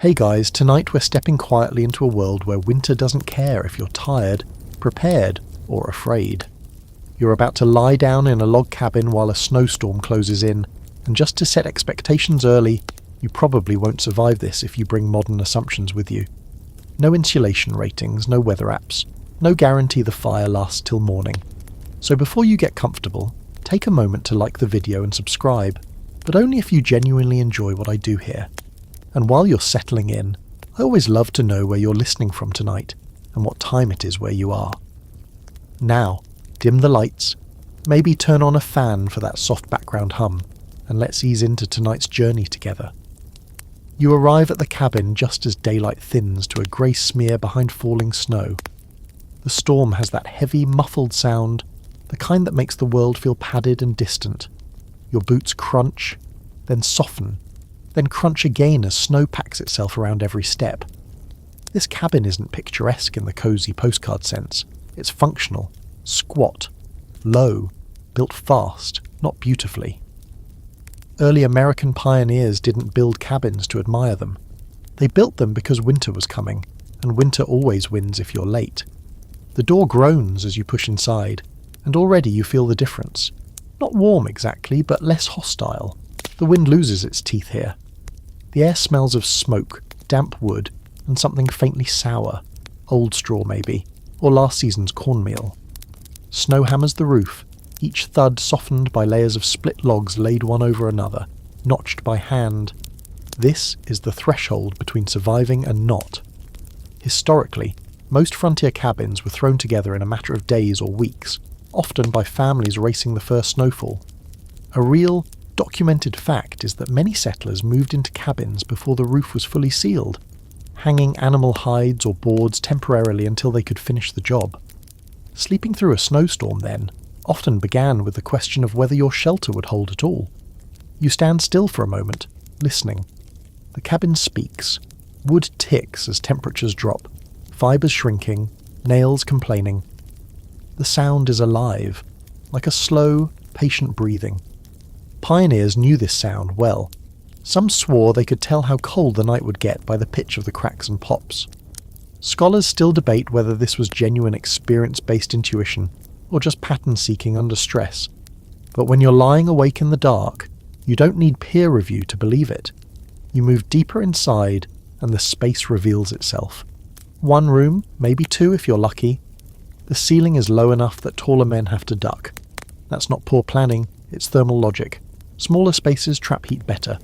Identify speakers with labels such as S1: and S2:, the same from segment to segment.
S1: Hey guys, tonight we're stepping quietly into a world where winter doesn't care if you're tired, prepared, or afraid. You're about to lie down in a log cabin while a snowstorm closes in, and just to set expectations early, you probably won't survive this if you bring modern assumptions with you. No insulation ratings, no weather apps, no guarantee the fire lasts till morning. So before you get comfortable, take a moment to like the video and subscribe, but only if you genuinely enjoy what I do here. And while you're settling in, I always love to know where you're listening from tonight and what time it is where you are. Now, dim the lights, maybe turn on a fan for that soft background hum, and let's ease into tonight's journey together. You arrive at the cabin just as daylight thins to a grey smear behind falling snow. The storm has that heavy, muffled sound, the kind that makes the world feel padded and distant. Your boots crunch, then soften, then crunch again as snow packs itself around every step. This cabin isn't picturesque in the cosy postcard sense. It's functional, squat, low, built fast, not beautifully. Early American pioneers didn't build cabins to admire them. They built them because winter was coming, and winter always wins if you're late. The door groans as you push inside, and already you feel the difference. Not warm exactly, but less hostile. The wind loses its teeth here. The air smells of smoke, damp wood, and something faintly sour, old straw maybe, or last season's cornmeal. Snow hammers the roof, each thud softened by layers of split logs laid one over another, notched by hand. This is the threshold between surviving and not. Historically, most frontier cabins were thrown together in a matter of days or weeks, often by families racing the first snowfall. A real, documented fact is that many settlers moved into cabins before the roof was fully sealed, hanging animal hides or boards temporarily until they could finish the job. Sleeping through a snowstorm, then, often began with the question of whether your shelter would hold at all. You stand still for a moment, listening. The cabin speaks. Wood ticks as temperatures drop, fibres shrinking, nails complaining. The sound is alive, like a slow, patient breathing. Pioneers knew this sound well. Some swore they could tell how cold the night would get by the pitch of the cracks and pops. Scholars still debate whether this was genuine experience-based intuition or just pattern-seeking under stress. But when you're lying awake in the dark, you don't need peer review to believe it. You move deeper inside and the space reveals itself. One room, maybe two if you're lucky. The ceiling is low enough that taller men have to duck. That's not poor planning, it's thermal logic. Smaller spaces trap heat better.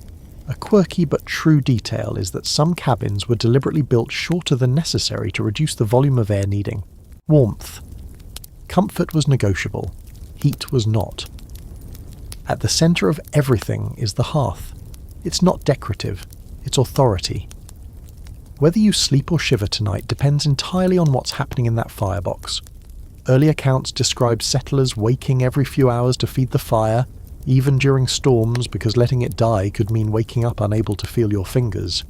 S1: A quirky but true detail is that some cabins were deliberately built shorter than necessary to reduce the volume of air needing. Warmth. Comfort was negotiable. Heat was not. At the centre of everything is the hearth. It's not decorative, it's authority. Whether you sleep or shiver tonight depends entirely on what's happening in that firebox. Early accounts describe settlers waking every few hours to feed the fire, even during storms, because letting it die could mean waking up unable to feel your fingers.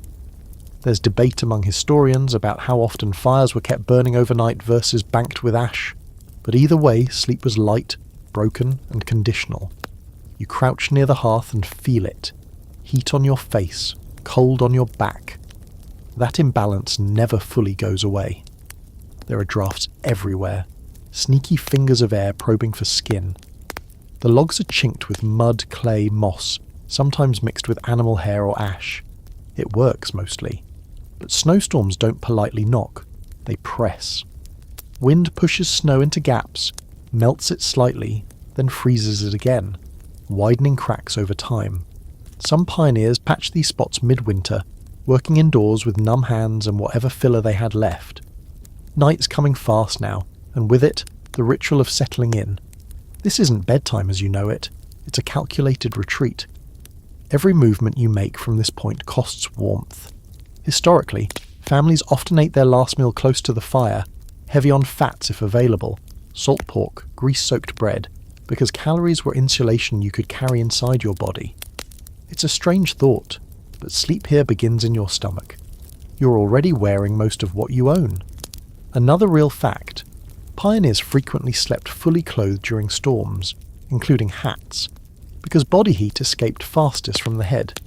S1: There's debate among historians about how often fires were kept burning overnight versus banked with ash, but either way, sleep was light, broken, and conditional. You crouch near the hearth and feel it. Heat on your face, cold on your back. That imbalance never fully goes away. There are drafts everywhere, sneaky fingers of air probing for skin. The logs are chinked with mud, clay, moss, sometimes mixed with animal hair or ash. It works mostly. But snowstorms don't politely knock, they press. Wind pushes snow into gaps, melts it slightly, then freezes it again, widening cracks over time. Some pioneers patched these spots midwinter, working indoors with numb hands and whatever filler they had left. Night's coming fast now, and with it, the ritual of settling in. This isn't bedtime as you know it, it's a calculated retreat. Every movement you make from this point costs warmth. Historically, families often ate their last meal close to the fire, heavy on fats if available, salt pork, grease-soaked bread, because calories were insulation you could carry inside your body. It's a strange thought, but sleep here begins in your stomach. You're already wearing most of what you own. Another real fact: pioneers frequently slept fully clothed during storms, including hats, because body heat escaped fastest from the head.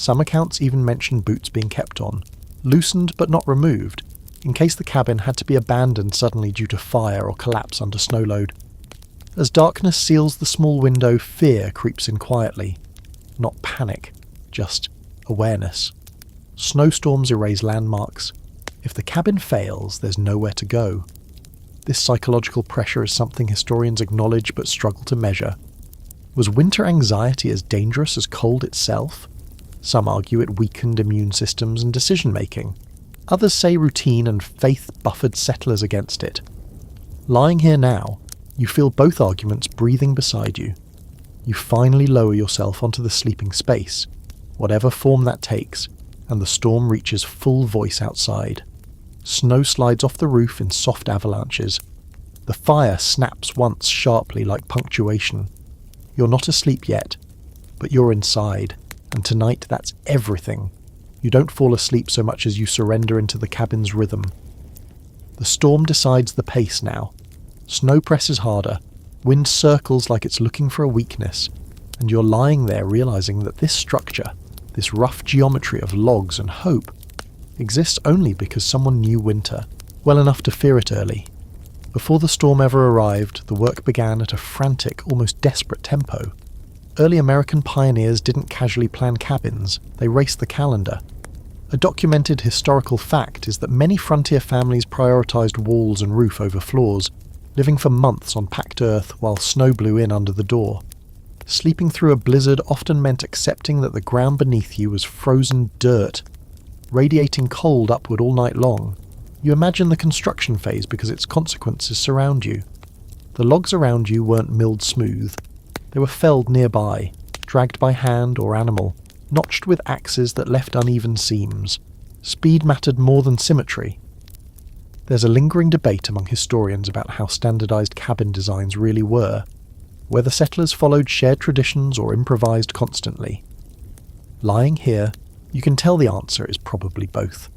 S1: Some accounts even mention boots being kept on, loosened but not removed, in case the cabin had to be abandoned suddenly due to fire or collapse under snow load. As darkness seals the small window, fear creeps in quietly. Not panic, just awareness. Snowstorms erase landmarks. If the cabin fails, there's nowhere to go. This psychological pressure is something historians acknowledge but struggle to measure. Was winter anxiety as dangerous as cold itself? Some argue it weakened immune systems and decision-making. Others say routine and faith buffered settlers against it. Lying here now, you feel both arguments breathing beside you. You finally lower yourself onto the sleeping space, whatever form that takes, and the storm reaches full voice outside. Snow slides off the roof in soft avalanches. The fire snaps once sharply like punctuation. You're not asleep yet, but you're inside, and tonight that's everything. You don't fall asleep so much as you surrender into the cabin's rhythm. The storm decides the pace now. Snow presses harder, wind circles like it's looking for a weakness, and you're lying there realizing that this structure, this rough geometry of logs and hope, exists only because someone knew winter, well enough to fear it early. Before the storm ever arrived, the work began at a frantic, almost desperate tempo. Early American pioneers didn't casually plan cabins, they raced the calendar. A documented historical fact is that many frontier families prioritized walls and roof over floors, living for months on packed earth while snow blew in under the door. Sleeping through a blizzard often meant accepting that the ground beneath you was frozen dirt, radiating cold upward all night long. You imagine the construction phase because its consequences surround you. The logs around you weren't milled smooth. They were felled nearby, dragged by hand or animal, notched with axes that left uneven seams. Speed mattered more than symmetry. There's a lingering debate among historians about how standardized cabin designs really were, whether settlers followed shared traditions or improvised constantly. Lying here, you can tell the answer is probably both.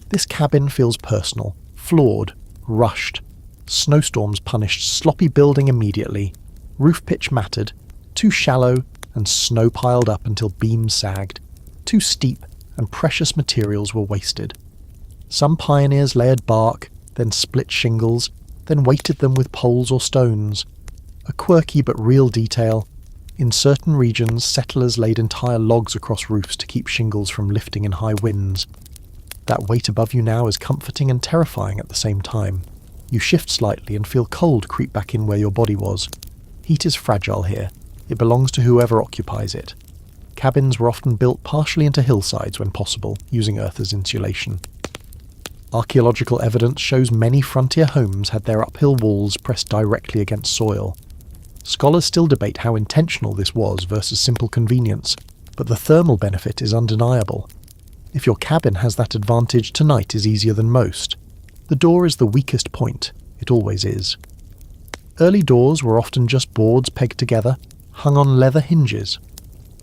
S1: This cabin feels personal, flawed, rushed. Snowstorms punished sloppy building immediately, roof pitch mattered, too shallow, and snow piled up until beams sagged, too steep, and precious materials were wasted. Some pioneers layered bark, then split shingles, then weighted them with poles or stones. A quirky but real detail. In certain regions, settlers laid entire logs across roofs to keep shingles from lifting in high winds. That weight above you now is comforting and terrifying at the same time. You shift slightly and feel cold creep back in where your body was. Heat is fragile here. It belongs to whoever occupies it. Cabins were often built partially into hillsides when possible, using earth as insulation. Archaeological evidence shows many frontier homes had their uphill walls pressed directly against soil. Scholars still debate how intentional this was versus simple convenience, but the thermal benefit is undeniable. If your cabin has that advantage, tonight is easier than most. The door is the weakest point. It always is. Early doors were often just boards pegged together, hung on leather hinges.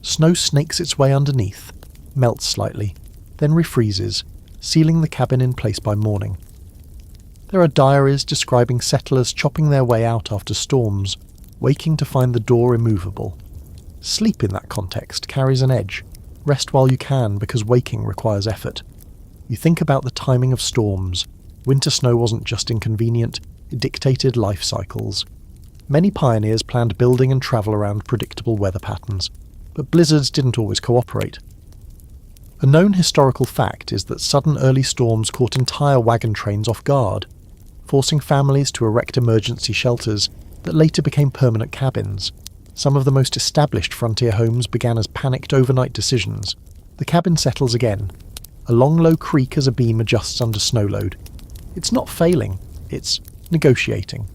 S1: Snow snakes its way underneath, melts slightly, then refreezes, sealing the cabin in place by morning. There are diaries describing settlers chopping their way out after storms, waking to find the door immovable. Sleep in that context carries an edge. Rest while you can, because waking requires effort. You think about the timing of storms. Winter snow wasn't just inconvenient, it dictated life cycles. Many pioneers planned building and travel around predictable weather patterns, but blizzards didn't always cooperate. A known historical fact is that sudden early storms caught entire wagon trains off guard, forcing families to erect emergency shelters that later became permanent cabins. Some of the most established frontier homes began as panicked overnight decisions. The cabin settles again. A long low creak as a beam adjusts under snow load. It's not failing, it's negotiating.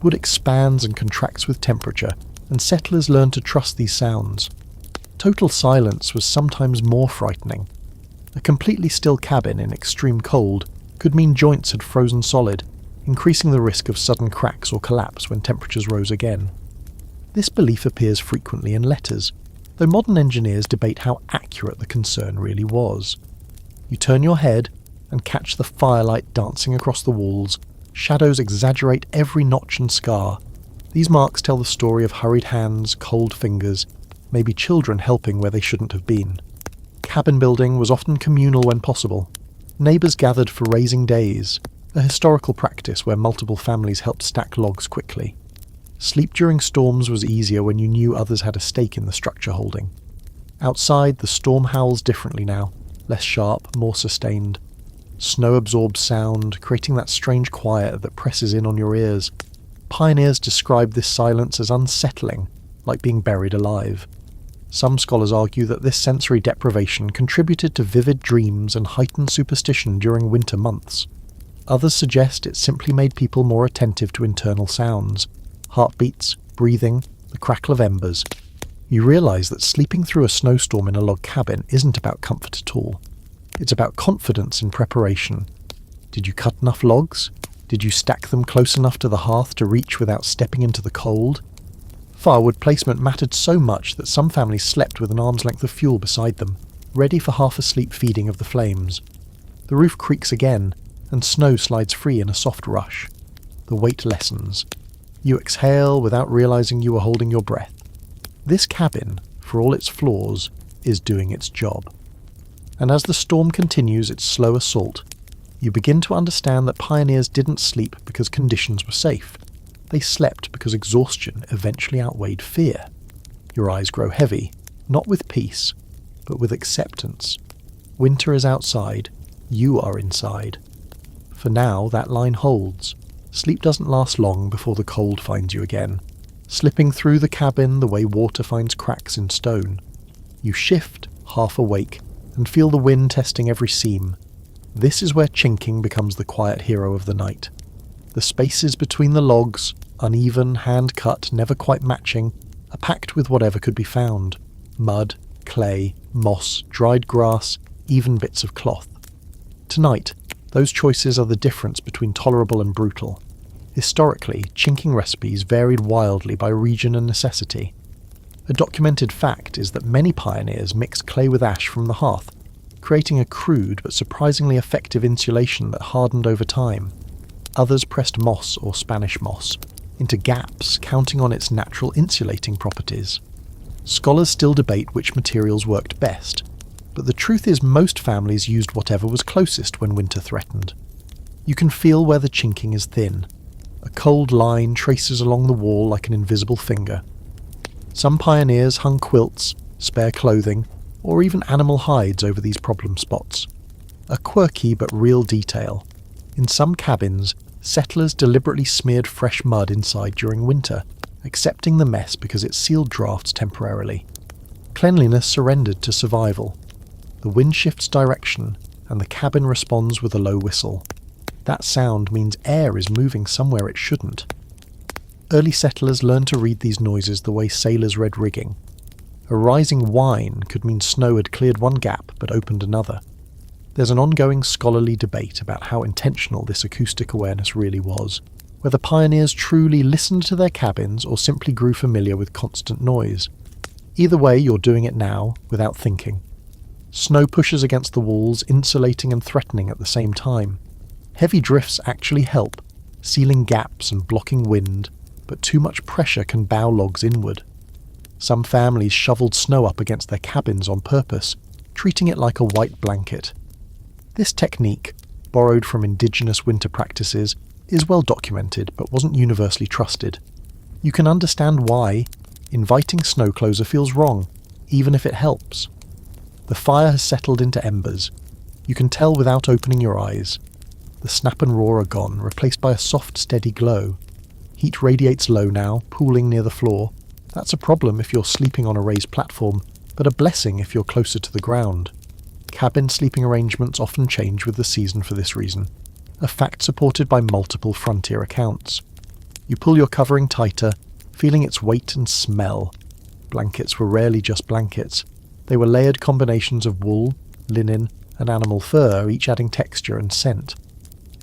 S1: Wood expands and contracts with temperature, and settlers learn to trust these sounds. Total silence was sometimes more frightening. A completely still cabin in extreme cold could mean joints had frozen solid, increasing the risk of sudden cracks or collapse when temperatures rose again. This belief appears frequently in letters, though modern engineers debate how accurate the concern really was. You turn your head and catch the firelight dancing across the walls. Shadows exaggerate every notch and scar. These marks tell the story of hurried hands, cold fingers, maybe children helping where they shouldn't have been. Cabin building was often communal when possible. Neighbours gathered for raising days, a historical practice where multiple families helped stack logs quickly. Sleep during storms was easier when you knew others had a stake in the structure holding. Outside, the storm howls differently now, less sharp, more sustained. Snow absorbs sound, creating that strange quiet that presses in on your ears. Pioneers describe this silence as unsettling, like being buried alive. Some scholars argue that this sensory deprivation contributed to vivid dreams and heightened superstition during winter months. Others suggest it simply made people more attentive to internal sounds, heartbeats, breathing, the crackle of embers. You realise that sleeping through a snowstorm in a log cabin isn't about comfort at all. It's about confidence in preparation. Did you cut enough logs? Did you stack them close enough to the hearth to reach without stepping into the cold? Firewood placement mattered so much that some families slept with an arm's length of fuel beside them, ready for half-asleep feeding of the flames. The roof creaks again, and snow slides free in a soft rush. The weight lessens. You exhale without realising you are holding your breath. This cabin, for all its flaws, is doing its job. And as the storm continues its slow assault, you begin to understand that pioneers didn't sleep because conditions were safe. They slept because exhaustion eventually outweighed fear. Your eyes grow heavy, not with peace, but with acceptance. Winter is outside, you are inside. For now, that line holds. Sleep doesn't last long before the cold finds you again, slipping through the cabin the way water finds cracks in stone. You shift, half awake, and feel the wind testing every seam. This is where chinking becomes the quiet hero of the night. The spaces between the logs, uneven, hand-cut, never quite matching, are packed with whatever could be found. Mud, clay, moss, dried grass, even bits of cloth. Tonight, those choices are the difference between tolerable and brutal. Historically, chinking recipes varied wildly by region and necessity. A documented fact is that many pioneers mixed clay with ash from the hearth, creating a crude but surprisingly effective insulation that hardened over time. Others pressed moss or Spanish moss into gaps, counting on its natural insulating properties. Scholars still debate which materials worked best, but the truth is most families used whatever was closest when winter threatened. You can feel where the chinking is thin. A cold line traces along the wall like an invisible finger. Some pioneers hung quilts, spare clothing, or even animal hides over these problem spots. A quirky but real detail. In some cabins, settlers deliberately smeared fresh mud inside during winter, accepting the mess because it sealed drafts temporarily. Cleanliness surrendered to survival. The wind shifts direction, and the cabin responds with a low whistle. That sound means air is moving somewhere it shouldn't. Early settlers learned to read these noises the way sailors read rigging. A rising whine could mean snow had cleared one gap but opened another. There's an ongoing scholarly debate about how intentional this acoustic awareness really was, whether pioneers truly listened to their cabins or simply grew familiar with constant noise. Either way, you're doing it now, without thinking. Snow pushes against the walls, insulating and threatening at the same time. Heavy drifts actually help, sealing gaps and blocking wind, but too much pressure can bow logs inward. Some families shoveled snow up against their cabins on purpose, treating it like a white blanket. This technique, borrowed from indigenous winter practices, is well documented but wasn't universally trusted. You can understand why. Inviting snow closer feels wrong, even if it helps. The fire has settled into embers. You can tell without opening your eyes. The snap and roar are gone, replaced by a soft, steady glow. Heat radiates low now, pooling near the floor. That's a problem if you're sleeping on a raised platform, but a blessing if you're closer to the ground. Cabin sleeping arrangements often change with the season for this reason, a fact supported by multiple frontier accounts. You pull your covering tighter, feeling its weight and smell. Blankets were rarely just blankets. They were layered combinations of wool, linen, and animal fur, each adding texture and scent.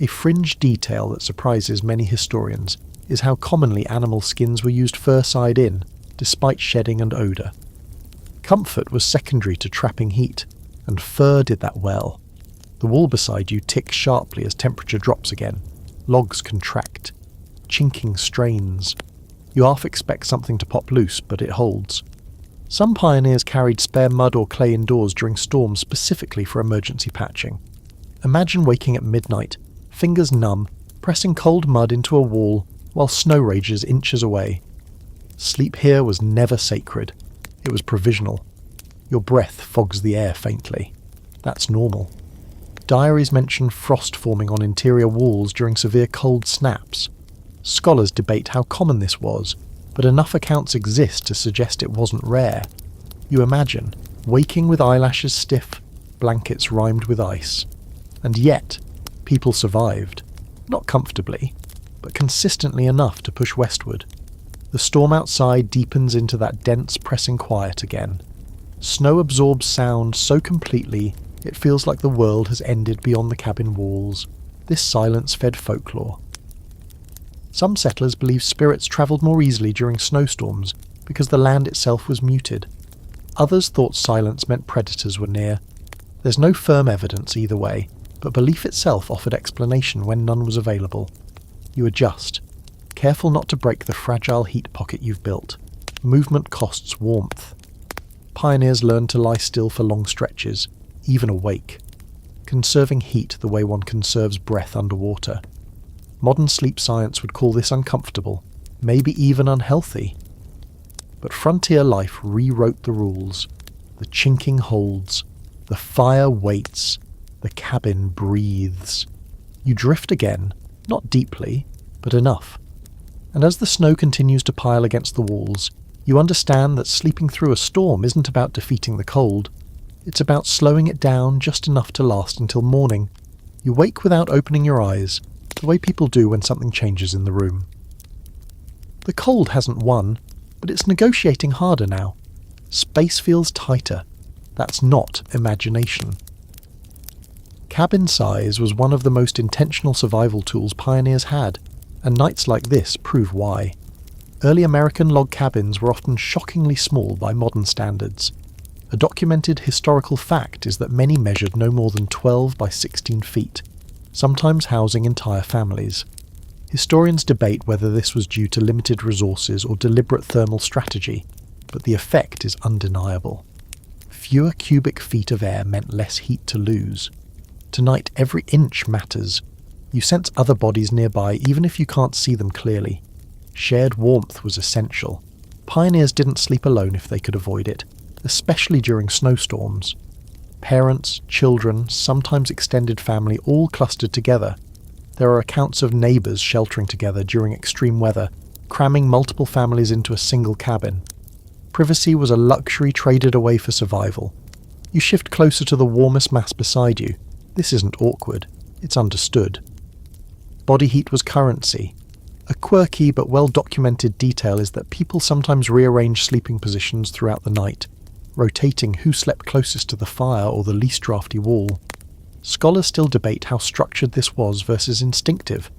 S1: A fringe detail that surprises many historians is how commonly animal skins were used fur-side in, despite shedding and odour. Comfort was secondary to trapping heat, and fur did that well. The wall beside you ticks sharply as temperature drops again. Logs contract. Chinking strains. You half expect something to pop loose, but it holds. Some pioneers carried spare mud or clay indoors during storms specifically for emergency patching. Imagine waking at midnight, fingers numb, pressing cold mud into a wall while snow rages inches away. Sleep here was never sacred. It was provisional. Your breath fogs the air faintly. That's normal. Diaries mention frost forming on interior walls during severe cold snaps. Scholars debate how common this was, but enough accounts exist to suggest it wasn't rare. You imagine, waking with eyelashes stiff, blankets rimed with ice. And yet, people survived. Not comfortably, but consistently enough to push westward. The storm outside deepens into that dense, pressing quiet again. Snow absorbs sound so completely it feels like the world has ended beyond the cabin walls. This silence fed folklore. Some settlers believe spirits travelled more easily during snowstorms because the land itself was muted. Others thought silence meant predators were near. There's no firm evidence either way, but belief itself offered explanation when none was available. You adjust, careful not to break the fragile heat pocket you've built. Movement costs warmth. Pioneers learned to lie still for long stretches, even awake, conserving heat the way one conserves breath underwater. Modern sleep science would call this uncomfortable, maybe even unhealthy. But frontier life rewrote the rules. The chinking holds, the fire waits, the cabin breathes. You drift again, not deeply, but enough. And as the snow continues to pile against the walls, you understand that sleeping through a storm isn't about defeating the cold. It's about slowing it down just enough to last until morning. You wake without opening your eyes, the way people do when something changes in the room. The cold hasn't won, but it's negotiating harder now. Space feels tighter. That's not imagination. Cabin size was one of the most intentional survival tools pioneers had, and nights like this prove why. Early American log cabins were often shockingly small by modern standards. A documented historical fact is that many measured no more than 12 by 16 feet, sometimes housing entire families. Historians debate whether this was due to limited resources or deliberate thermal strategy, but the effect is undeniable. Fewer cubic feet of air meant less heat to lose. Tonight, every inch matters. You sense other bodies nearby even if you can't see them clearly. Shared warmth was essential. Pioneers didn't sleep alone if they could avoid it, especially during snowstorms. Parents, children, sometimes extended family all clustered together. There are accounts of neighbours sheltering together during extreme weather, cramming multiple families into a single cabin. Privacy was a luxury traded away for survival. You shift closer to the warmest mass beside you. This isn't awkward, it's understood. Body heat was currency. A quirky but well-documented detail is that people sometimes rearrange sleeping positions throughout the night, rotating who slept closest to the fire or the least drafty wall. Scholars still debate how structured this was versus instinctive,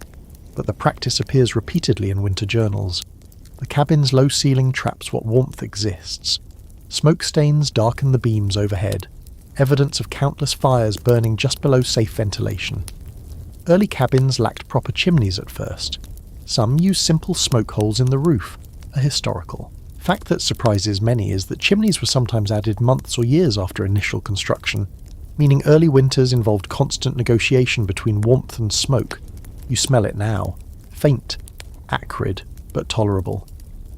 S1: but the practice appears repeatedly in winter journals. The cabin's low ceiling traps what warmth exists. Smoke stains darken the beams overhead, evidence of countless fires burning just below safe ventilation. Early cabins lacked proper chimneys at first. Some used simple smoke holes in the roof, a historical fact that surprises many is that chimneys were sometimes added months or years after initial construction, meaning early winters involved constant negotiation between warmth and smoke. You smell it now. Faint, acrid, but tolerable.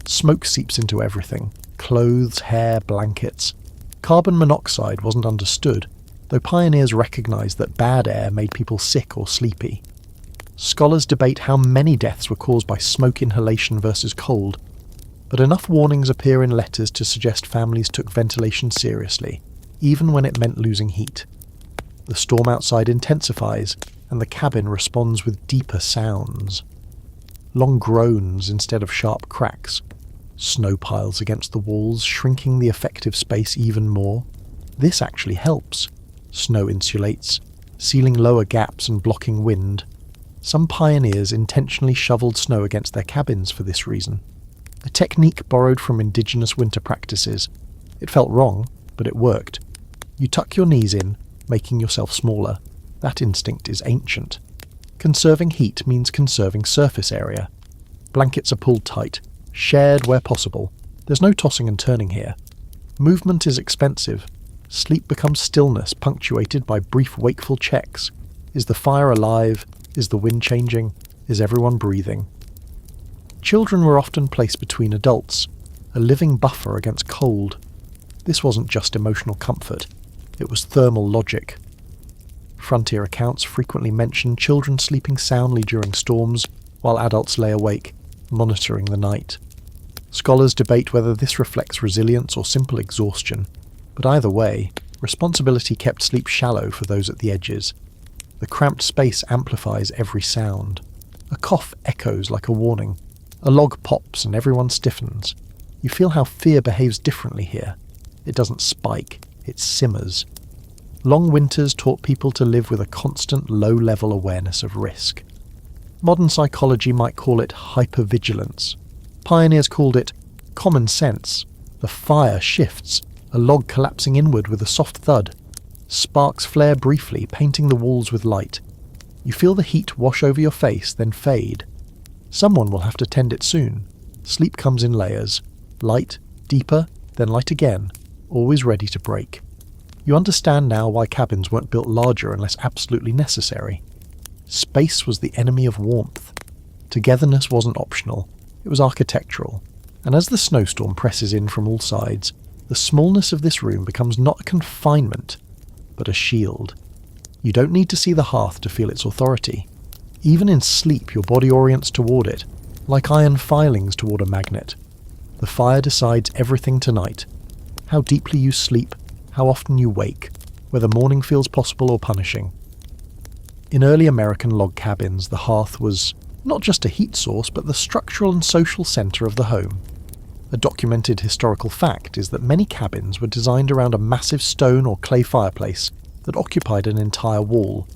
S1: Smoke seeps into everything. Clothes, hair, blankets. Carbon monoxide wasn't understood, though pioneers recognized that bad air made people sick or sleepy. Scholars debate how many deaths were caused by smoke inhalation versus cold, but enough warnings appear in letters to suggest families took ventilation seriously, even when it meant losing heat. The storm outside intensifies, and the cabin responds with deeper sounds. Long groans instead of sharp cracks. Snow piles against the walls, shrinking the effective space even more. This actually helps. Snow insulates, sealing lower gaps and blocking wind. Some pioneers intentionally shoveled snow against their cabins for this reason. A technique borrowed from indigenous winter practices. It felt wrong, but it worked. You tuck your knees in, making yourself smaller. That instinct is ancient. Conserving heat means conserving surface area. Blankets are pulled tight, shared where possible. There's no tossing and turning here. Movement is expensive. Sleep becomes stillness punctuated by brief wakeful checks. Is the fire alive? Is the wind changing? Is everyone breathing? Children were often placed between adults, a living buffer against cold. This wasn't just emotional comfort, it was thermal logic. Frontier accounts frequently mention children sleeping soundly during storms, while adults lay awake, monitoring the night. Scholars debate whether this reflects resilience or simple exhaustion, but either way, responsibility kept sleep shallow for those at the edges. The cramped space amplifies every sound. A cough echoes like a warning. A log pops and everyone stiffens. You feel how fear behaves differently here. It doesn't spike, it simmers. Long winters taught people to live with a constant low-level awareness of risk. Modern psychology might call it hypervigilance. Pioneers called it common sense. The fire shifts, a log collapsing inward with a soft thud. Sparks flare briefly, painting the walls with light. You feel the heat wash over your face, then fade. Someone will have to tend it soon. Sleep comes in layers. Light, deeper, then light again, always ready to break. You understand now why cabins weren't built larger unless absolutely necessary. Space was the enemy of warmth. Togetherness wasn't optional, it was architectural. And as the snowstorm presses in from all sides, the smallness of this room becomes not a confinement, but a shield. You don't need to see the hearth to feel its authority. Even in sleep, your body orients toward it, like iron filings toward a magnet. The fire decides everything tonight. How deeply you sleep, how often you wake, whether morning feels possible or punishing. In early American log cabins, the hearth was not just a heat source, but the structural and social center of the home. A documented historical fact is that many cabins were designed around a massive stone or clay fireplace that occupied an entire wall.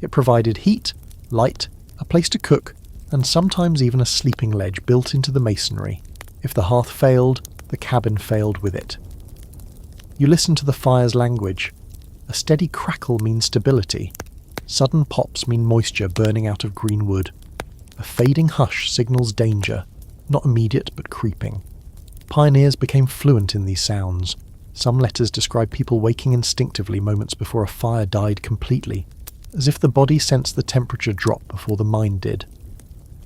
S1: It provided heat, light, a place to cook, and sometimes even a sleeping ledge built into the masonry. If the hearth failed, the cabin failed with it. You listen to the fire's language. A steady crackle means stability. Sudden pops mean moisture burning out of green wood. A fading hush signals danger, not immediate but creeping. Pioneers became fluent in these sounds. Some letters describe people waking instinctively moments before a fire died completely, as if the body sensed the temperature drop before the mind did.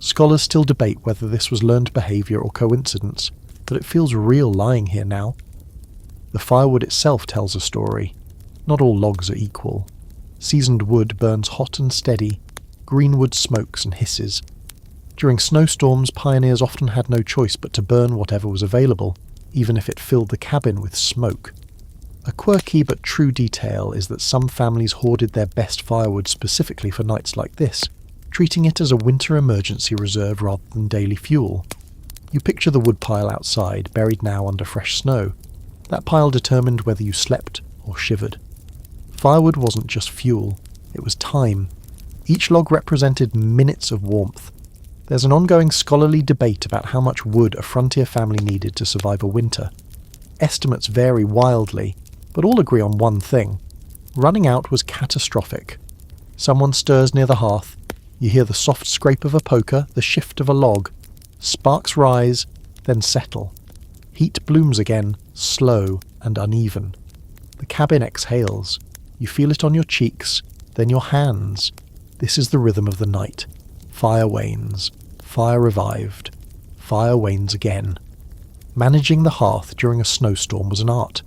S1: Scholars still debate whether this was learned behaviour or coincidence, but it feels real lying here now. The firewood itself tells a story. Not all logs are equal. Seasoned wood burns hot and steady. Green wood smokes and hisses. During snowstorms, pioneers often had no choice but to burn whatever was available, even if it filled the cabin with smoke. A quirky but true detail is that some families hoarded their best firewood specifically for nights like this, treating it as a winter emergency reserve rather than daily fuel. You picture the woodpile outside, buried now under fresh snow. That pile determined whether you slept or shivered. Firewood wasn't just fuel, it was time. Each log represented minutes of warmth. There's an ongoing scholarly debate about how much wood a frontier family needed to survive a winter. Estimates vary wildly, but all agree on one thing. Running out was catastrophic. Someone stirs near the hearth. You hear the soft scrape of a poker, the shift of a log. Sparks rise, then settle. Heat blooms again, slow and uneven. The cabin exhales. You feel it on your cheeks, then your hands. This is the rhythm of the night. Fire wanes. Fire revived. Fire wanes again. Managing the hearth during a snowstorm was an art.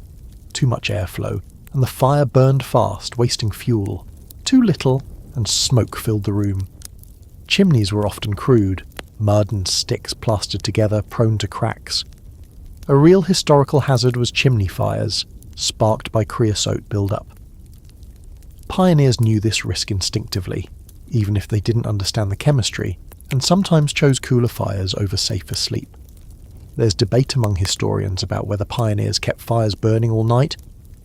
S1: Too much airflow, and the fire burned fast, wasting fuel. Too little, and smoke filled the room. Chimneys were often crude, mud and sticks plastered together, prone to cracks. A real historical hazard was chimney fires, sparked by creosote build-up. Pioneers knew this risk instinctively, even if they didn't understand the chemistry, and sometimes chose cooler fires over safer sleep. There's debate among historians about whether pioneers kept fires burning all night,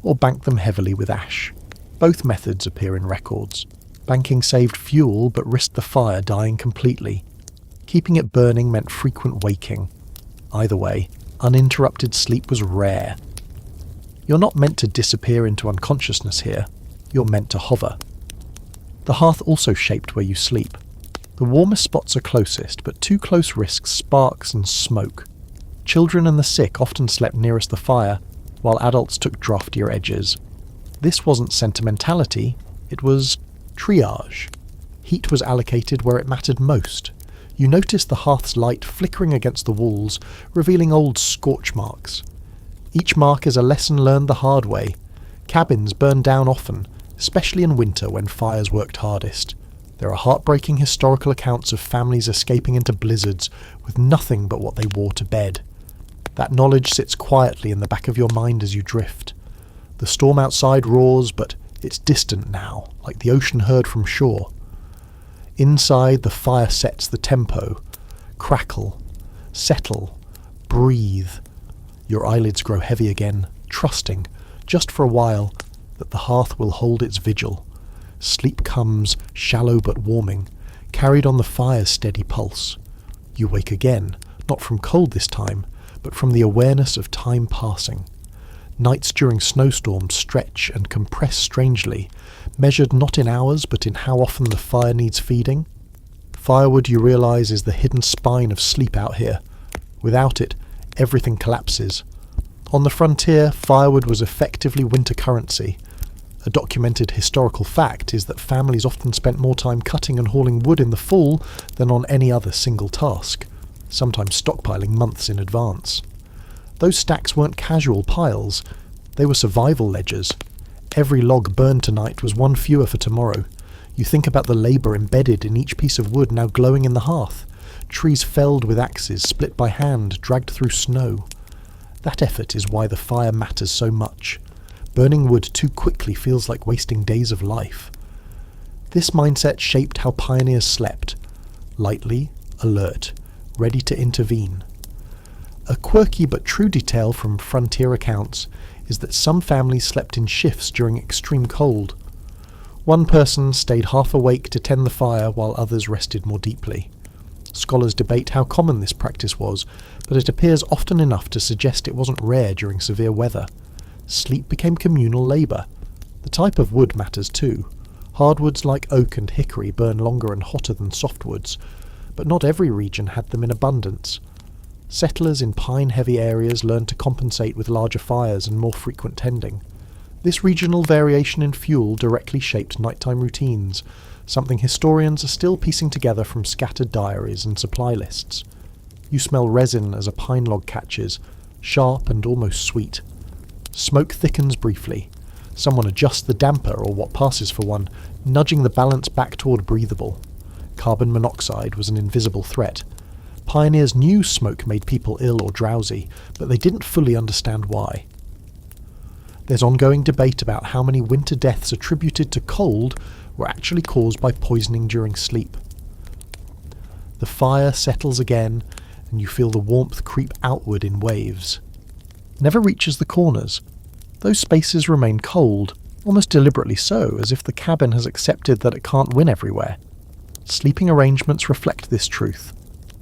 S1: or banked them heavily with ash. Both methods appear in records. Banking saved fuel but risked the fire dying completely. Keeping it burning meant frequent waking. Either way, uninterrupted sleep was rare. You're not meant to disappear into unconsciousness here. You're meant to hover. The hearth also shaped where you sleep. The warmest spots are closest, but too close risks sparks and smoke. Children and the sick often slept nearest the fire, while adults took draftier edges. This wasn't sentimentality, it was triage. Heat was allocated where it mattered most. You noticed the hearth's light flickering against the walls, revealing old scorch marks. Each mark is a lesson learned the hard way. Cabins burn down often, especially in winter when fires worked hardest. There are heartbreaking historical accounts of families escaping into blizzards with nothing but what they wore to bed. That knowledge sits quietly in the back of your mind as you drift. The storm outside roars, but it's distant now, like the ocean heard from shore. Inside, the fire sets the tempo. Crackle, settle, breathe. Your eyelids grow heavy again, trusting, just for a while, that the hearth will hold its vigil. Sleep comes, shallow but warming, carried on the fire's steady pulse. You wake again, not from cold this time, but from the awareness of time passing. Nights during snowstorms stretch and compress strangely, measured not in hours but in how often the fire needs feeding. Firewood, you realise, is the hidden spine of sleep out here. Without it, everything collapses. On the frontier, firewood was effectively winter currency. A documented historical fact is that families often spent more time cutting and hauling wood in the fall than on any other single task, sometimes stockpiling months in advance. Those stacks weren't casual piles, they were survival ledgers. Every log burned tonight was one fewer for tomorrow. You think about the labour embedded in each piece of wood now glowing in the hearth, trees felled with axes, split by hand, dragged through snow. That effort is why the fire matters so much. Burning wood too quickly feels like wasting days of life. This mindset shaped how pioneers slept, lightly, alert, ready to intervene. A quirky but true detail from frontier accounts is that some families slept in shifts during extreme cold. One person stayed half awake to tend the fire while others rested more deeply. Scholars debate how common this practice was, but it appears often enough to suggest it wasn't rare during severe weather. Sleep became communal labour. The type of wood matters too. Hardwoods like oak and hickory burn longer and hotter than softwoods, but not every region had them in abundance. Settlers in pine-heavy areas learned to compensate with larger fires and more frequent tending. This regional variation in fuel directly shaped nighttime routines, something historians are still piecing together from scattered diaries and supply lists. You smell resin as a pine log catches, sharp and almost sweet. Smoke thickens briefly. Someone adjusts the damper or what passes for one, nudging the balance back toward breathable. Carbon monoxide was an invisible threat. Pioneers knew smoke made people ill or drowsy, but they didn't fully understand why. There's ongoing debate about how many winter deaths attributed to cold were actually caused by poisoning during sleep. The fire settles again, and you feel the warmth creep outward in waves. Never reaches the corners. Those spaces remain cold, almost deliberately so, as if the cabin has accepted that it can't win everywhere. Sleeping arrangements reflect this truth.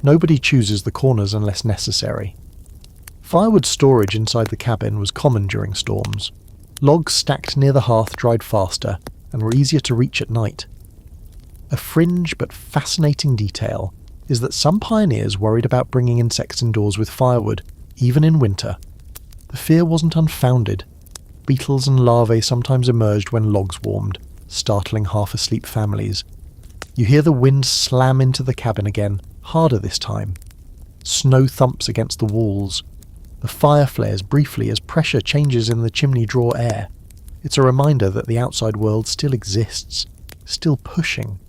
S1: Nobody chooses the corners unless necessary. Firewood storage inside the cabin was common during storms. Logs stacked near the hearth dried faster and were easier to reach at night. A fringe but fascinating detail is that some pioneers worried about bringing insects indoors with firewood, even in winter. The fear wasn't unfounded. Beetles and larvae sometimes emerged when logs warmed, startling half-asleep families. You hear the wind slam into the cabin again, harder this time. Snow thumps against the walls. The fire flares briefly as pressure changes in the chimney drawer air. It's a reminder that the outside world still exists, still pushing.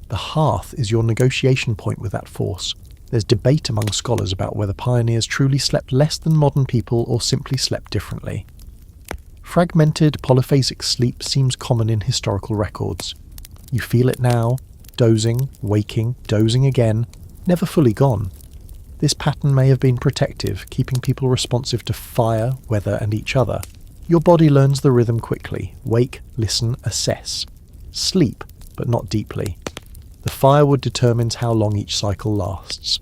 S1: The hearth is your negotiation point with that force. There's debate among scholars about whether pioneers truly slept less than modern people or simply slept differently. Fragmented, polyphasic sleep seems common in historical records. You feel it now, dozing, waking, dozing again, never fully gone. This pattern may have been protective, keeping people responsive to fire, weather, and each other. Your body learns the rhythm quickly. Wake, listen, assess. Sleep, but not deeply. The firewood determines how long each cycle lasts.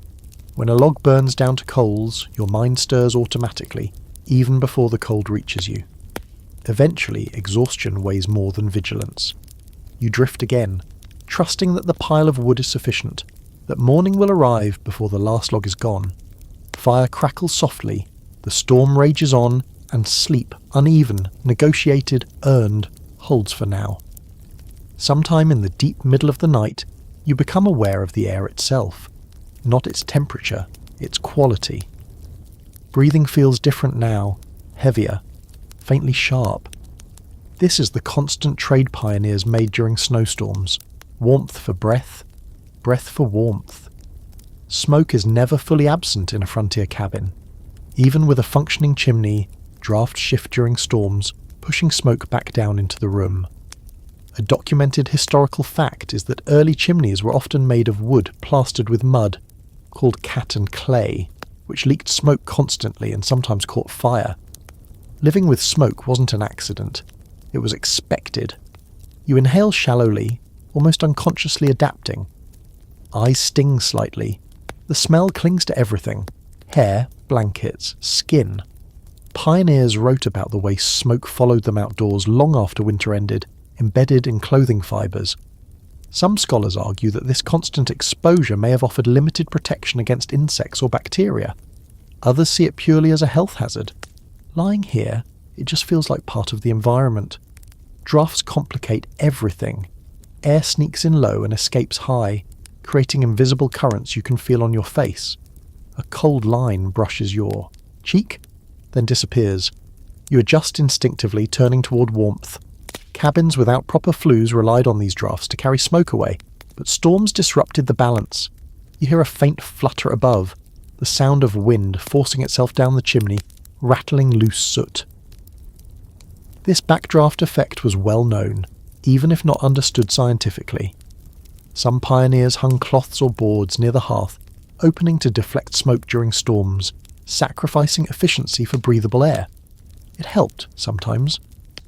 S1: When a log burns down to coals, your mind stirs automatically, even before the cold reaches you. Eventually, exhaustion weighs more than vigilance. You drift again, trusting that the pile of wood is sufficient, that morning will arrive before the last log is gone. Fire crackles softly, the storm rages on, and sleep, uneven, negotiated, earned, holds for now. Sometime in the deep middle of the night, you become aware of the air itself, not its temperature, its quality. Breathing feels different now, heavier, faintly sharp. This is the constant trade pioneers made during snowstorms. Warmth for breath, breath for warmth. Smoke is never fully absent in a frontier cabin. Even with a functioning chimney, drafts shift during storms, pushing smoke back down into the room. A documented historical fact is that early chimneys were often made of wood plastered with mud, called cat and clay, which leaked smoke constantly and sometimes caught fire. Living with smoke wasn't an accident. It was expected. You inhale shallowly, almost unconsciously adapting. Eyes sting slightly. The smell clings to everything. Hair, blankets, skin. Pioneers wrote about the way smoke followed them outdoors long after winter ended, embedded in clothing fibres. Some scholars argue that this constant exposure may have offered limited protection against insects or bacteria. Others see it purely as a health hazard. Lying here, it just feels like part of the environment. Drafts complicate everything. Air sneaks in low and escapes high, creating invisible currents you can feel on your face. A cold line brushes your cheek, then disappears. You adjust instinctively, turning toward warmth. Cabins without proper flues relied on these drafts to carry smoke away, but storms disrupted the balance. You hear a faint flutter above, the sound of wind forcing itself down the chimney, rattling loose soot. This backdraft effect was well known, even if not understood scientifically. Some pioneers hung cloths or boards near the hearth, opening to deflect smoke during storms, sacrificing efficiency for breathable air. It helped, sometimes.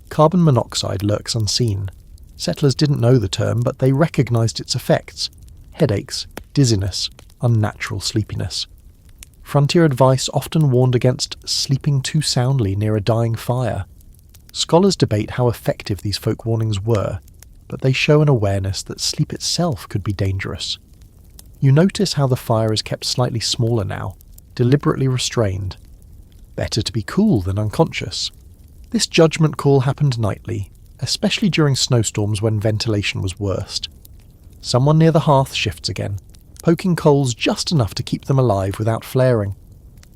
S1: Carbon monoxide lurks unseen. Settlers didn't know the term, but they recognized its effects: headaches, dizziness, unnatural sleepiness. Frontier advice often warned against sleeping too soundly near a dying fire. Scholars debate how effective these folk warnings were, but they show an awareness that sleep itself could be dangerous. You notice how the fire is kept slightly smaller now, deliberately restrained. Better to be cool than unconscious. This judgment call happened nightly, especially during snowstorms when ventilation was worst. Someone near the hearth shifts again, poking coals just enough to keep them alive without flaring.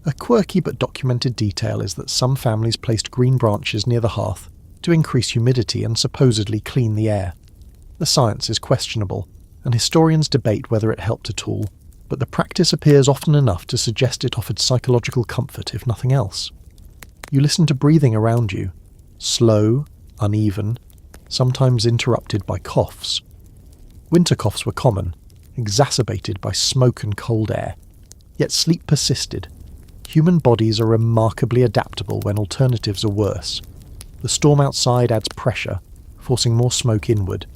S1: A quirky but documented detail is that some families placed green branches near the hearth to increase humidity and supposedly clean the air. The science is questionable, and historians debate whether it helped at all, but the practice appears often enough to suggest it offered psychological comfort if nothing else. You listen to breathing around you, slow, uneven, sometimes interrupted by coughs. Winter coughs were common, exacerbated by smoke and cold air, yet sleep persisted. Human bodies are remarkably adaptable when alternatives are worse. The storm outside adds pressure, forcing more smoke inward.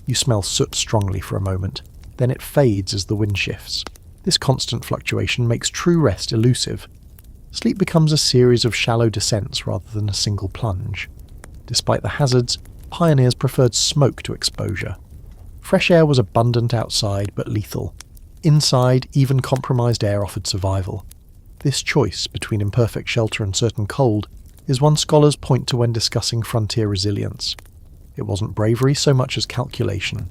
S1: You smell soot strongly for a moment, then it fades as the wind shifts. This constant fluctuation makes true rest elusive. Sleep becomes a series of shallow descents rather than a single plunge. Despite the hazards, pioneers preferred smoke to exposure. Fresh air was abundant outside, but lethal. Inside, even compromised air offered survival. This choice between imperfect shelter and certain cold is one scholars point to when discussing frontier resilience. It wasn't bravery so much as calculation.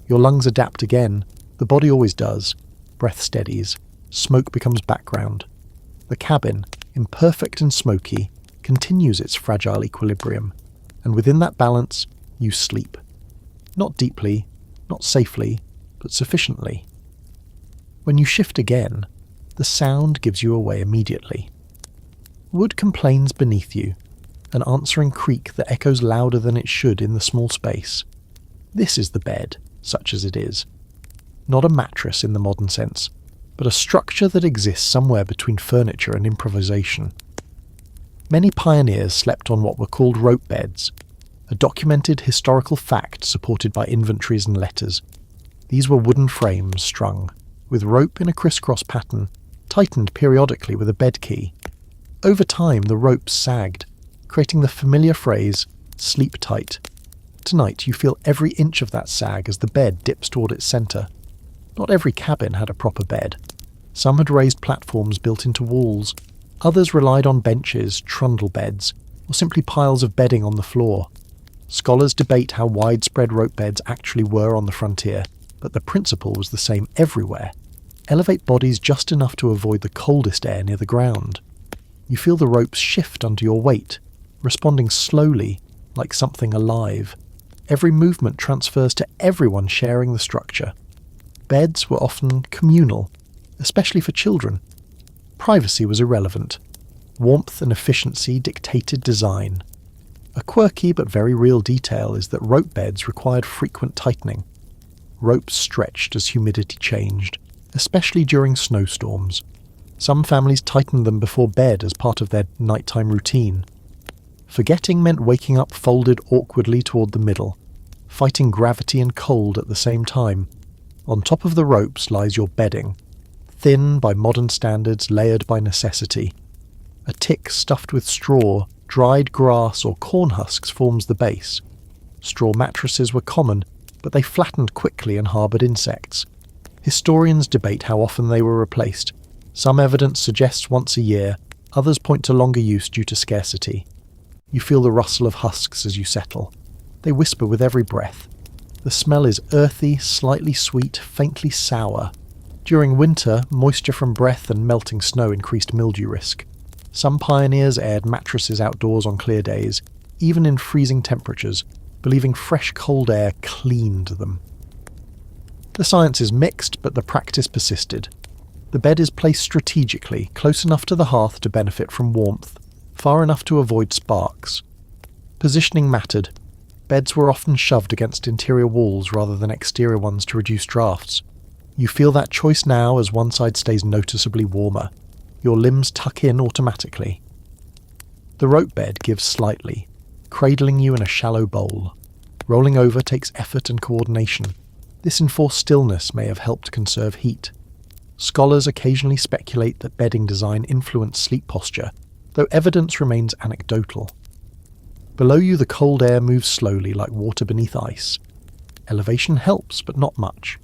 S1: Your lungs adapt again, the body always does. Breath steadies, smoke becomes background. The cabin, imperfect and smoky, continues its fragile equilibrium, and within that balance, you sleep. Not deeply, not safely, but sufficiently. When you shift again, the sound gives you away immediately. Wood complains beneath you, an answering creak that echoes louder than it should in the small space. This is the bed, such as it is. Not a mattress in the modern sense, but a structure that exists somewhere between furniture and improvisation. Many pioneers slept on what were called rope beds, a documented historical fact supported by inventories and letters. These were wooden frames strung, with rope in a crisscross pattern, tightened periodically with a bed key. Over time, the ropes sagged, creating the familiar phrase, "sleep tight." Tonight, you feel every inch of that sag as the bed dips toward its centre. Not every cabin had a proper bed. Some had raised platforms built into walls. Others relied on benches, trundle beds, or simply piles of bedding on the floor. Scholars debate how widespread rope beds actually were on the frontier, but the principle was the same everywhere. Elevate bodies just enough to avoid the coldest air near the ground. You feel the ropes shift under your weight, responding slowly, like something alive. Every movement transfers to everyone sharing the structure. Beds were often communal, especially for children. Privacy was irrelevant. Warmth and efficiency dictated design. A quirky but very real detail is that rope beds required frequent tightening. Ropes stretched as humidity changed, especially during snowstorms. Some families tightened them before bed as part of their nighttime routine. Forgetting meant waking up folded awkwardly toward the middle, fighting gravity and cold at the same time. On top of the ropes lies your bedding, thin by modern standards, layered by necessity. A tick stuffed with straw, dried grass or corn husks forms the base. Straw mattresses were common, but they flattened quickly and harboured insects. Historians debate how often they were replaced. Some evidence suggests once a year, others point to longer use due to scarcity. You feel the rustle of husks as you settle. They whisper with every breath. The smell is earthy, slightly sweet, faintly sour. During winter, moisture from breath and melting snow increased mildew risk. Some pioneers aired mattresses outdoors on clear days, even in freezing temperatures, believing fresh cold air cleaned them. The science is mixed, but the practice persisted. The bed is placed strategically, close enough to the hearth to benefit from warmth, far enough to avoid sparks. Positioning mattered. Beds were often shoved against interior walls rather than exterior ones to reduce drafts. You feel that choice now as one side stays noticeably warmer. Your limbs tuck in automatically. The rope bed gives slightly, cradling you in a shallow bowl. Rolling over takes effort and coordination. This enforced stillness may have helped conserve heat. Scholars occasionally speculate that bedding design influenced sleep posture, though evidence remains anecdotal. Below you the cold air moves slowly like water beneath ice. Elevation helps, but not much.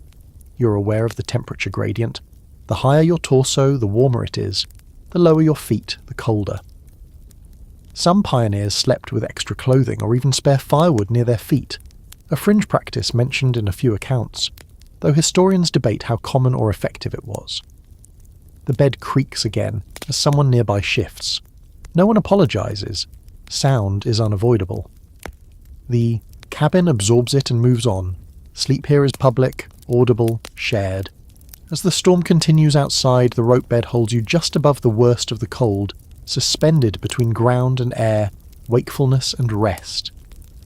S1: You're aware of the temperature gradient. The higher your torso, the warmer it is. The lower your feet, the colder. Some pioneers slept with extra clothing or even spare firewood near their feet, a fringe practice mentioned in a few accounts, though historians debate how common or effective it was. The bed creaks again as someone nearby shifts. No one apologizes. Sound is unavoidable. The cabin absorbs it and moves on. Sleep here is public, audible, shared. As the storm continues outside, the rope bed holds you just above the worst of the cold, suspended between ground and air, wakefulness and rest.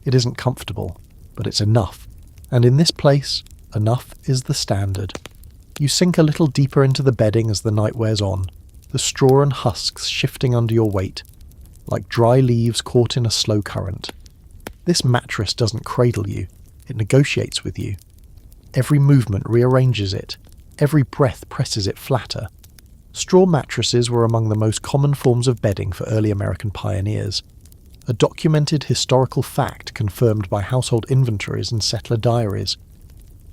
S1: It isn't comfortable, but it's enough. And in this place, enough is the standard. You sink a little deeper into the bedding as the night wears on, the straw and husks shifting under your weight, like dry leaves caught in a slow current. This mattress doesn't cradle you, it negotiates with you. Every movement rearranges it, every breath presses it flatter. Straw mattresses were among the most common forms of bedding for early American pioneers, a documented historical fact confirmed by household inventories and settler diaries.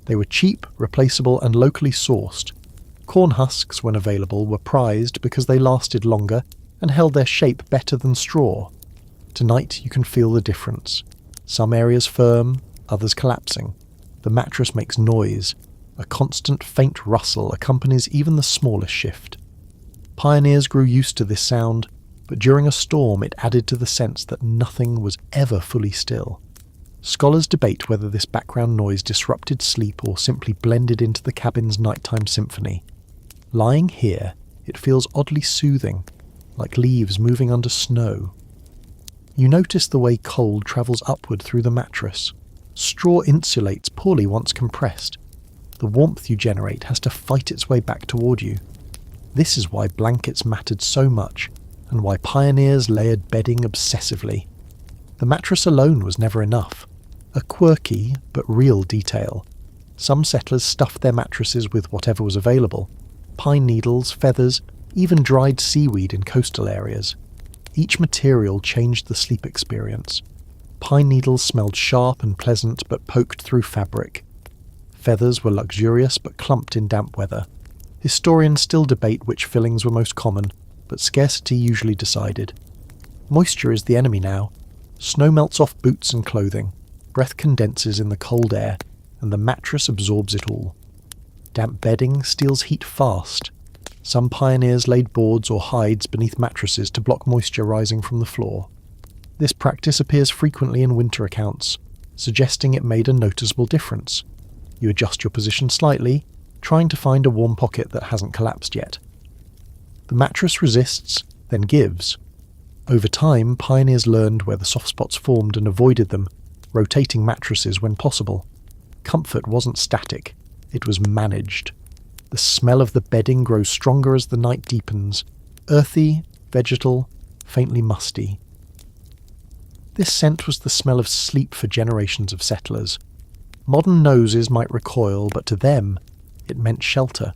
S1: They were cheap, replaceable, and locally sourced. Corn husks, when available, were prized because they lasted longer and held their shape better than straw. Tonight you can feel the difference. Some areas firm, others collapsing. The mattress makes noise. A constant faint rustle accompanies even the smallest shift. Pioneers grew used to this sound, but during a storm it added to the sense that nothing was ever fully still. Scholars debate whether this background noise disrupted sleep or simply blended into the cabin's nighttime symphony. Lying here, it feels oddly soothing, like leaves moving under snow. You notice the way cold travels upward through the mattress. Straw insulates poorly once compressed. The warmth you generate has to fight its way back toward you. This is why blankets mattered so much, and why pioneers layered bedding obsessively. The mattress alone was never enough. A quirky, but real detail. Some settlers stuffed their mattresses with whatever was available. Pine needles, feathers, even dried seaweed in coastal areas. Each material changed the sleep experience. Pine needles smelled sharp and pleasant but poked through fabric. Feathers were luxurious but clumped in damp weather. Historians still debate which fillings were most common, but scarcity usually decided. Moisture is the enemy now. Snow melts off boots and clothing, breath condenses in the cold air, and the mattress absorbs it all. Damp bedding steals heat fast. Some pioneers laid boards or hides beneath mattresses to block moisture rising from the floor. This practice appears frequently in winter accounts, suggesting it made a noticeable difference. You adjust your position slightly, trying to find a warm pocket that hasn't collapsed yet. The mattress resists, then gives. Over time, pioneers learned where the soft spots formed and avoided them, rotating mattresses when possible. Comfort wasn't static, it was managed. The smell of the bedding grows stronger as the night deepens, earthy, vegetal, faintly musty. This scent was the smell of sleep for generations of settlers. Modern noses might recoil, but to them, it meant shelter.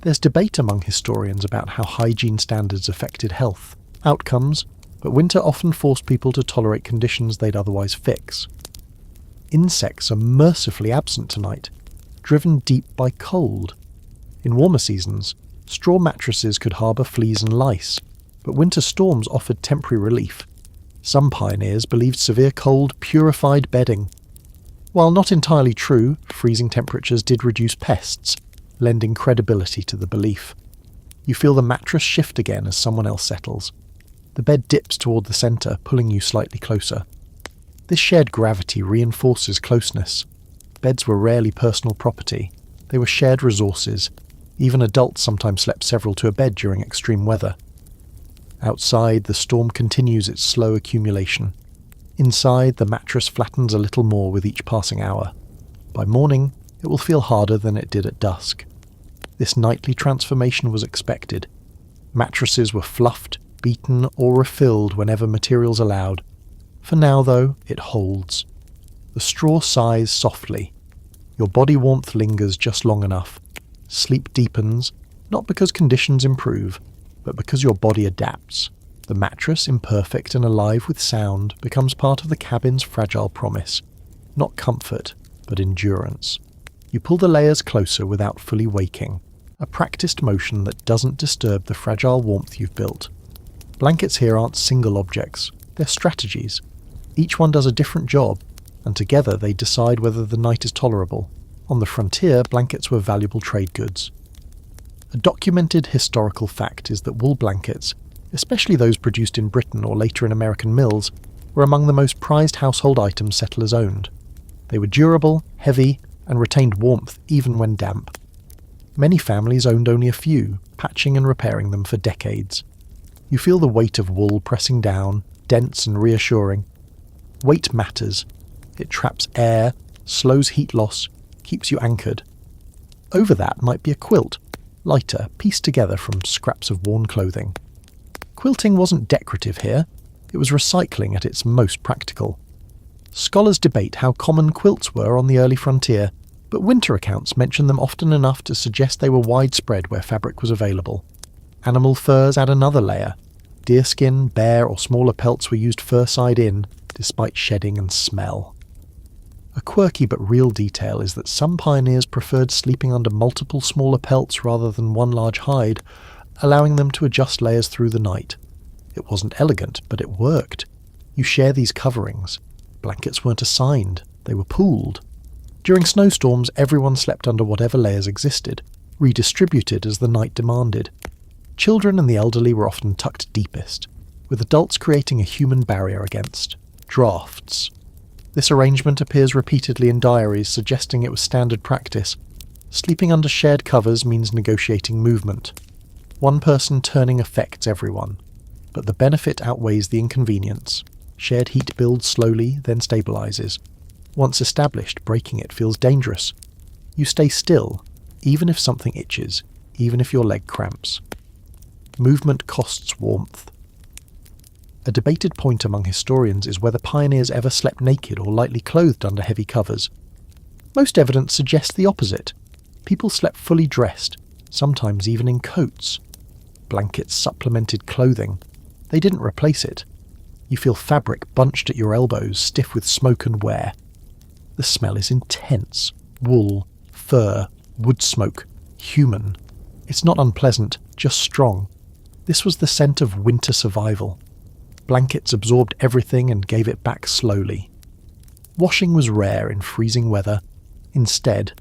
S1: There's debate among historians about how hygiene standards affected health outcomes, but winter often forced people to tolerate conditions they'd otherwise fix. Insects are mercifully absent tonight, driven deep by cold. In warmer seasons, straw mattresses could harbour fleas and lice, but winter storms offered temporary relief. Some pioneers believed severe cold purified bedding. While not entirely true, freezing temperatures did reduce pests, lending credibility to the belief. You feel the mattress shift again as someone else settles. The bed dips toward the centre, pulling you slightly closer. This shared gravity reinforces closeness. Beds were rarely personal property. They were shared resources. Even adults sometimes slept several to a bed during extreme weather. Outside, the storm continues its slow accumulation. Inside, the mattress flattens a little more with each passing hour. By morning, it will feel harder than it did at dusk. This nightly transformation was expected. Mattresses were fluffed, beaten, or refilled whenever materials allowed. For now, though, it holds. The straw sighs softly. Your body warmth lingers just long enough. Sleep deepens, not because conditions improve, but because your body adapts. The mattress, imperfect and alive with sound, becomes part of the cabin's fragile promise. Not comfort, but endurance. You pull the layers closer without fully waking, a practiced motion that doesn't disturb the fragile warmth you've built. Blankets here aren't single objects, they're strategies. Each one does a different job, and together they decide whether the night is tolerable. On the frontier, blankets were valuable trade goods. A documented historical fact is that wool blankets, especially those produced in Britain or later in American mills, were among the most prized household items settlers owned. They were durable, heavy, and retained warmth even when damp. Many families owned only a few, patching and repairing them for decades. You feel the weight of wool pressing down, dense and reassuring. Weight matters. It traps air, slows heat loss, keeps you anchored. Over that might be a quilt, lighter, pieced together from scraps of worn clothing. Quilting wasn't decorative here, it was recycling at its most practical. Scholars debate how common quilts were on the early frontier, but winter accounts mention them often enough to suggest they were widespread where fabric was available. Animal furs add another layer. Deerskin, bear or smaller pelts were used fur side in, despite shedding and smell. A quirky but real detail is that some pioneers preferred sleeping under multiple smaller pelts rather than one large hide, allowing them to adjust layers through the night. It wasn't elegant, but it worked. You share these coverings. Blankets weren't assigned, they were pooled. During snowstorms, everyone slept under whatever layers existed, redistributed as the night demanded. Children and the elderly were often tucked deepest, with adults creating a human barrier against drafts. This arrangement appears repeatedly in diaries, suggesting it was standard practice. Sleeping under shared covers means negotiating movement. One person turning affects everyone, but the benefit outweighs the inconvenience. Shared heat builds slowly, then stabilizes. Once established, breaking it feels dangerous. You stay still, even if something itches, even if your leg cramps. Movement costs warmth. A debated point among historians is whether pioneers ever slept naked or lightly clothed under heavy covers. Most evidence suggests the opposite. People slept fully dressed, sometimes even in coats. Blankets supplemented clothing. They didn't replace it. You feel fabric bunched at your elbows, stiff with smoke and wear. The smell is intense. Wool, fur, wood smoke, human. It's not unpleasant, just strong. This was the scent of winter survival. Blankets absorbed everything and gave it back slowly. Washing was rare in freezing weather. Instead,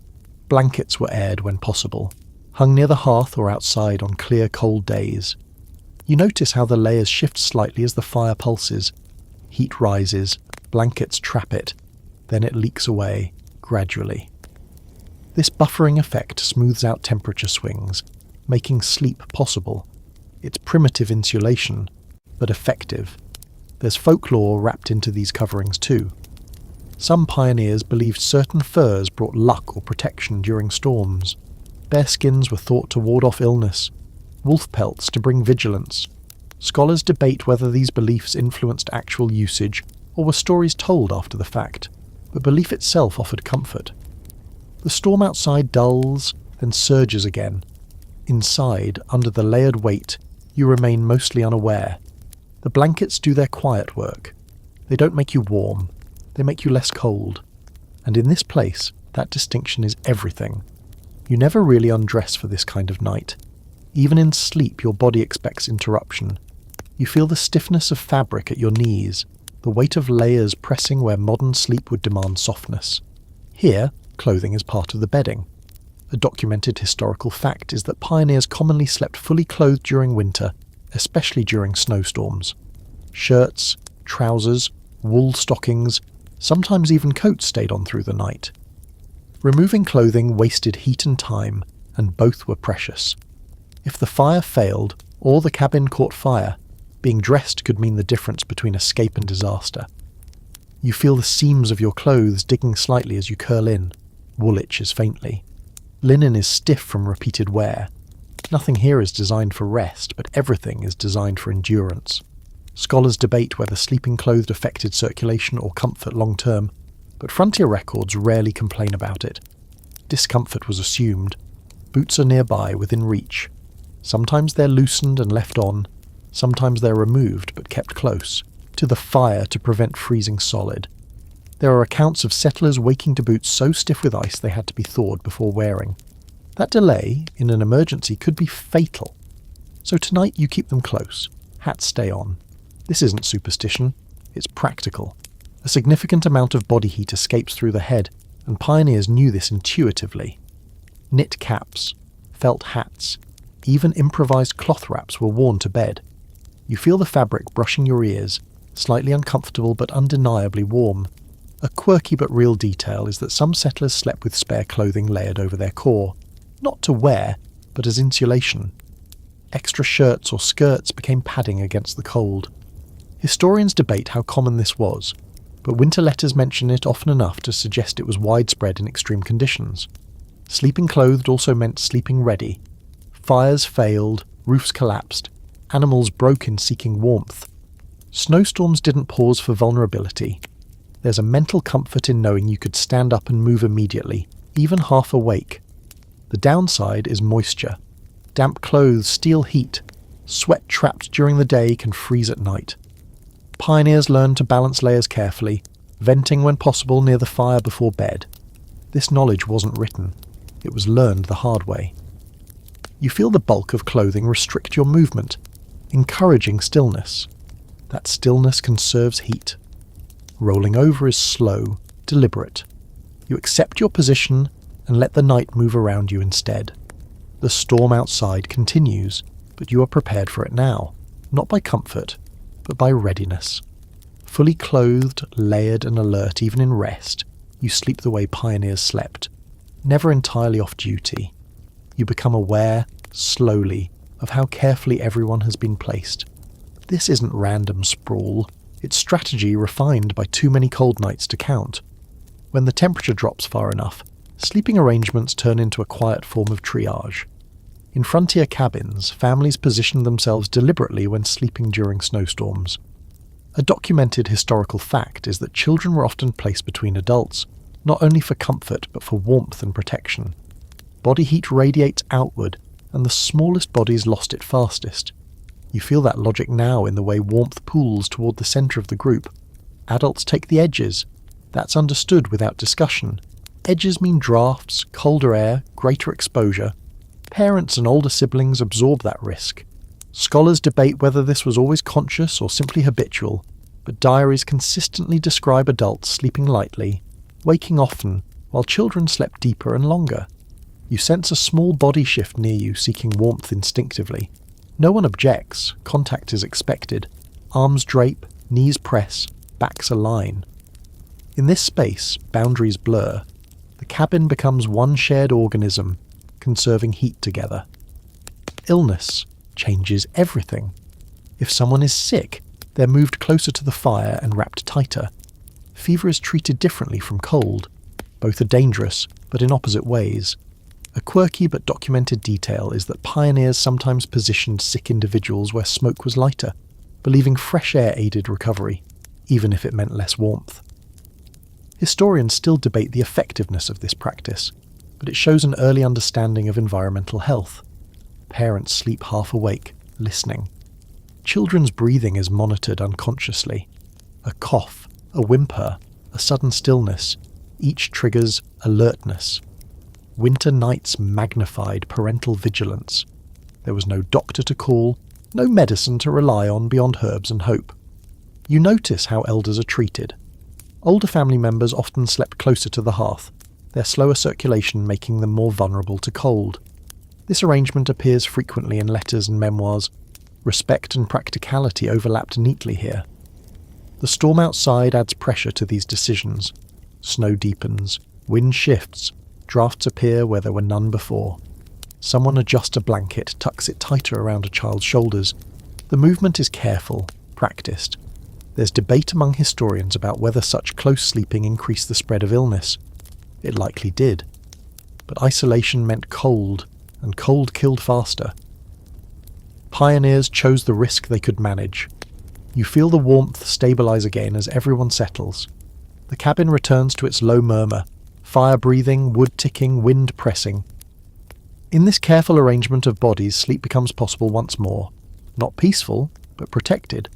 S1: blankets were aired when possible, hung near the hearth or outside on clear, cold days. You notice how the layers shift slightly as the fire pulses. Heat rises, blankets trap it, then it leaks away, gradually. This buffering effect smooths out temperature swings, making sleep possible. It's primitive insulation, but effective. There's folklore wrapped into these coverings too. Some pioneers believed certain furs brought luck or protection during storms. Bearskins were thought to ward off illness, wolf pelts to bring vigilance. Scholars debate whether these beliefs influenced actual usage or were stories told after the fact, but belief itself offered comfort. The storm outside dulls, then surges again. Inside, under the layered weight, you remain mostly unaware. The blankets do their quiet work. They don't make you warm, they make you less cold. And in this place, that distinction is everything. You never really undress for this kind of night. Even in sleep, your body expects interruption. You feel the stiffness of fabric at your knees, the weight of layers pressing where modern sleep would demand softness. Here, clothing is part of the bedding. A documented historical fact is that pioneers commonly slept fully clothed during winter, especially during snowstorms. Shirts, trousers, wool stockings, sometimes even coats stayed on through the night. Removing clothing wasted heat and time, and both were precious. If the fire failed, or the cabin caught fire, being dressed could mean the difference between escape and disaster. You feel the seams of your clothes digging slightly as you curl in. Wool itches faintly. Linen is stiff from repeated wear. Nothing here is designed for rest, but everything is designed for endurance. Scholars debate whether sleeping clothed affected circulation or comfort long term, but frontier records rarely complain about it. Discomfort was assumed. Boots are nearby, within reach. Sometimes they're loosened and left on, sometimes they're removed but kept close, to the fire to prevent freezing solid. There are accounts of settlers waking to boots so stiff with ice they had to be thawed before wearing. That delay, in an emergency, could be fatal. So tonight you keep them close. Hats stay on. This isn't superstition, it's practical. A significant amount of body heat escapes through the head, and pioneers knew this intuitively. Knit caps, felt hats, even improvised cloth wraps were worn to bed. You feel the fabric brushing your ears, slightly uncomfortable but undeniably warm. A quirky but real detail is that some settlers slept with spare clothing layered over their core, not to wear, but as insulation. Extra shirts or skirts became padding against the cold. Historians debate how common this was, but winter letters mention it often enough to suggest it was widespread in extreme conditions. Sleeping clothed also meant sleeping ready. Fires failed, roofs collapsed, animals broke in seeking warmth. Snowstorms didn't pause for vulnerability. There's a mental comfort in knowing you could stand up and move immediately, even half awake. The downside is moisture. Damp clothes steal heat. Sweat trapped during the day can freeze at night. Pioneers learned to balance layers carefully, venting when possible near the fire before bed. This knowledge wasn't written. It was learned the hard way. You feel the bulk of clothing restrict your movement, encouraging stillness. That stillness conserves heat. Rolling over is slow, deliberate. You accept your position and let the night move around you instead. The storm outside continues, but you are prepared for it now, not by comfort, but by readiness. Fully clothed, layered and alert even in rest, you sleep the way pioneers slept, never entirely off duty. You become aware, slowly, of how carefully everyone has been placed. This isn't random sprawl, it's strategy refined by too many cold nights to count. When the temperature drops far enough, sleeping arrangements turn into a quiet form of triage. In frontier cabins, families positioned themselves deliberately when sleeping during snowstorms. A documented historical fact is that children were often placed between adults, not only for comfort but for warmth and protection. Body heat radiates outward, and the smallest bodies lost it fastest. You feel that logic now in the way warmth pools toward the centre of the group. Adults take the edges. That's understood without discussion. Edges mean drafts, colder air, greater exposure. Parents and older siblings absorb that risk. Scholars debate whether this was always conscious or simply habitual, but diaries consistently describe adults sleeping lightly, waking often, while children slept deeper and longer. You sense a small body shift near you seeking warmth instinctively. No one objects, contact is expected. Arms drape, knees press, backs align. In this space, boundaries blur. The cabin becomes one shared organism, conserving heat together. Illness changes everything. If someone is sick, they're moved closer to the fire and wrapped tighter. Fever is treated differently from cold. Both are dangerous, but in opposite ways. A quirky but documented detail is that pioneers sometimes positioned sick individuals where smoke was lighter, believing fresh air aided recovery, even if it meant less warmth. Historians still debate the effectiveness of this practice, but it shows an early understanding of environmental health. Parents sleep half awake, listening. Children's breathing is monitored unconsciously. A cough, a whimper, a sudden stillness, each triggers alertness. Winter nights magnified parental vigilance. There was no doctor to call, no medicine to rely on beyond herbs and hope. You notice how elders are treated. Older family members often slept closer to the hearth, their slower circulation making them more vulnerable to cold. This arrangement appears frequently in letters and memoirs. Respect and practicality overlapped neatly here. The storm outside adds pressure to these decisions. Snow deepens, wind shifts, drafts appear where there were none before. Someone adjusts a blanket, tucks it tighter around a child's shoulders. The movement is careful, practiced. There's debate among historians about whether such close sleeping increased the spread of illness. It likely did. But isolation meant cold, and cold killed faster. Pioneers chose the risk they could manage. You feel the warmth stabilize again as everyone settles. The cabin returns to its low murmur, fire breathing, wood ticking, wind pressing. In this careful arrangement of bodies, sleep becomes possible once more. Not peaceful, but protected.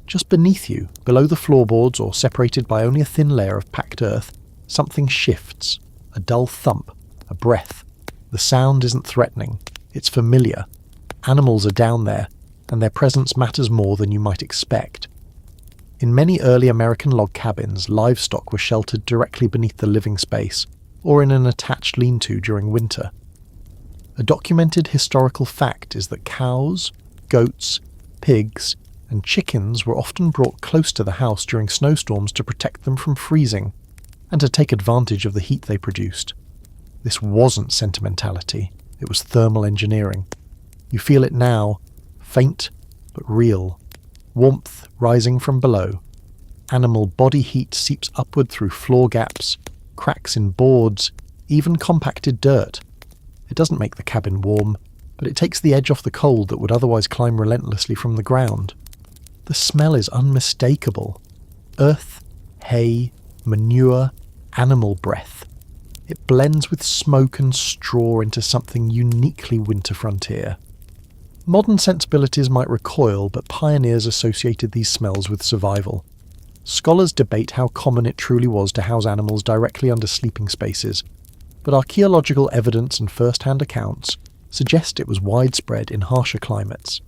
S1: Just beneath you, below the floorboards or separated by only a thin layer of packed earth, something shifts. A dull thump, a breath. The sound isn't threatening, it's familiar. Animals are down there, and their presence matters more than you might expect. In many early American log cabins, livestock were sheltered directly beneath the living space, or in an attached lean-to during winter. A documented historical fact is that cows, goats, pigs, and chickens were often brought close to the house during snowstorms to protect them from freezing, and to take advantage of the heat they produced. This wasn't sentimentality, it was thermal engineering. You feel it now, faint but real. Warmth rising from below. Animal body heat seeps upward through floor gaps, cracks in boards, even compacted dirt. It doesn't make the cabin warm, but it takes the edge off the cold that would otherwise climb relentlessly from the ground. The smell is unmistakable. Earth, hay, manure, animal breath. It blends with smoke and straw into something uniquely winter frontier. Modern sensibilities might recoil, but pioneers associated these smells with survival. Scholars debate how common it truly was to house animals directly under sleeping spaces, but archaeological evidence and first-hand accounts suggest it was widespread in harsher climates.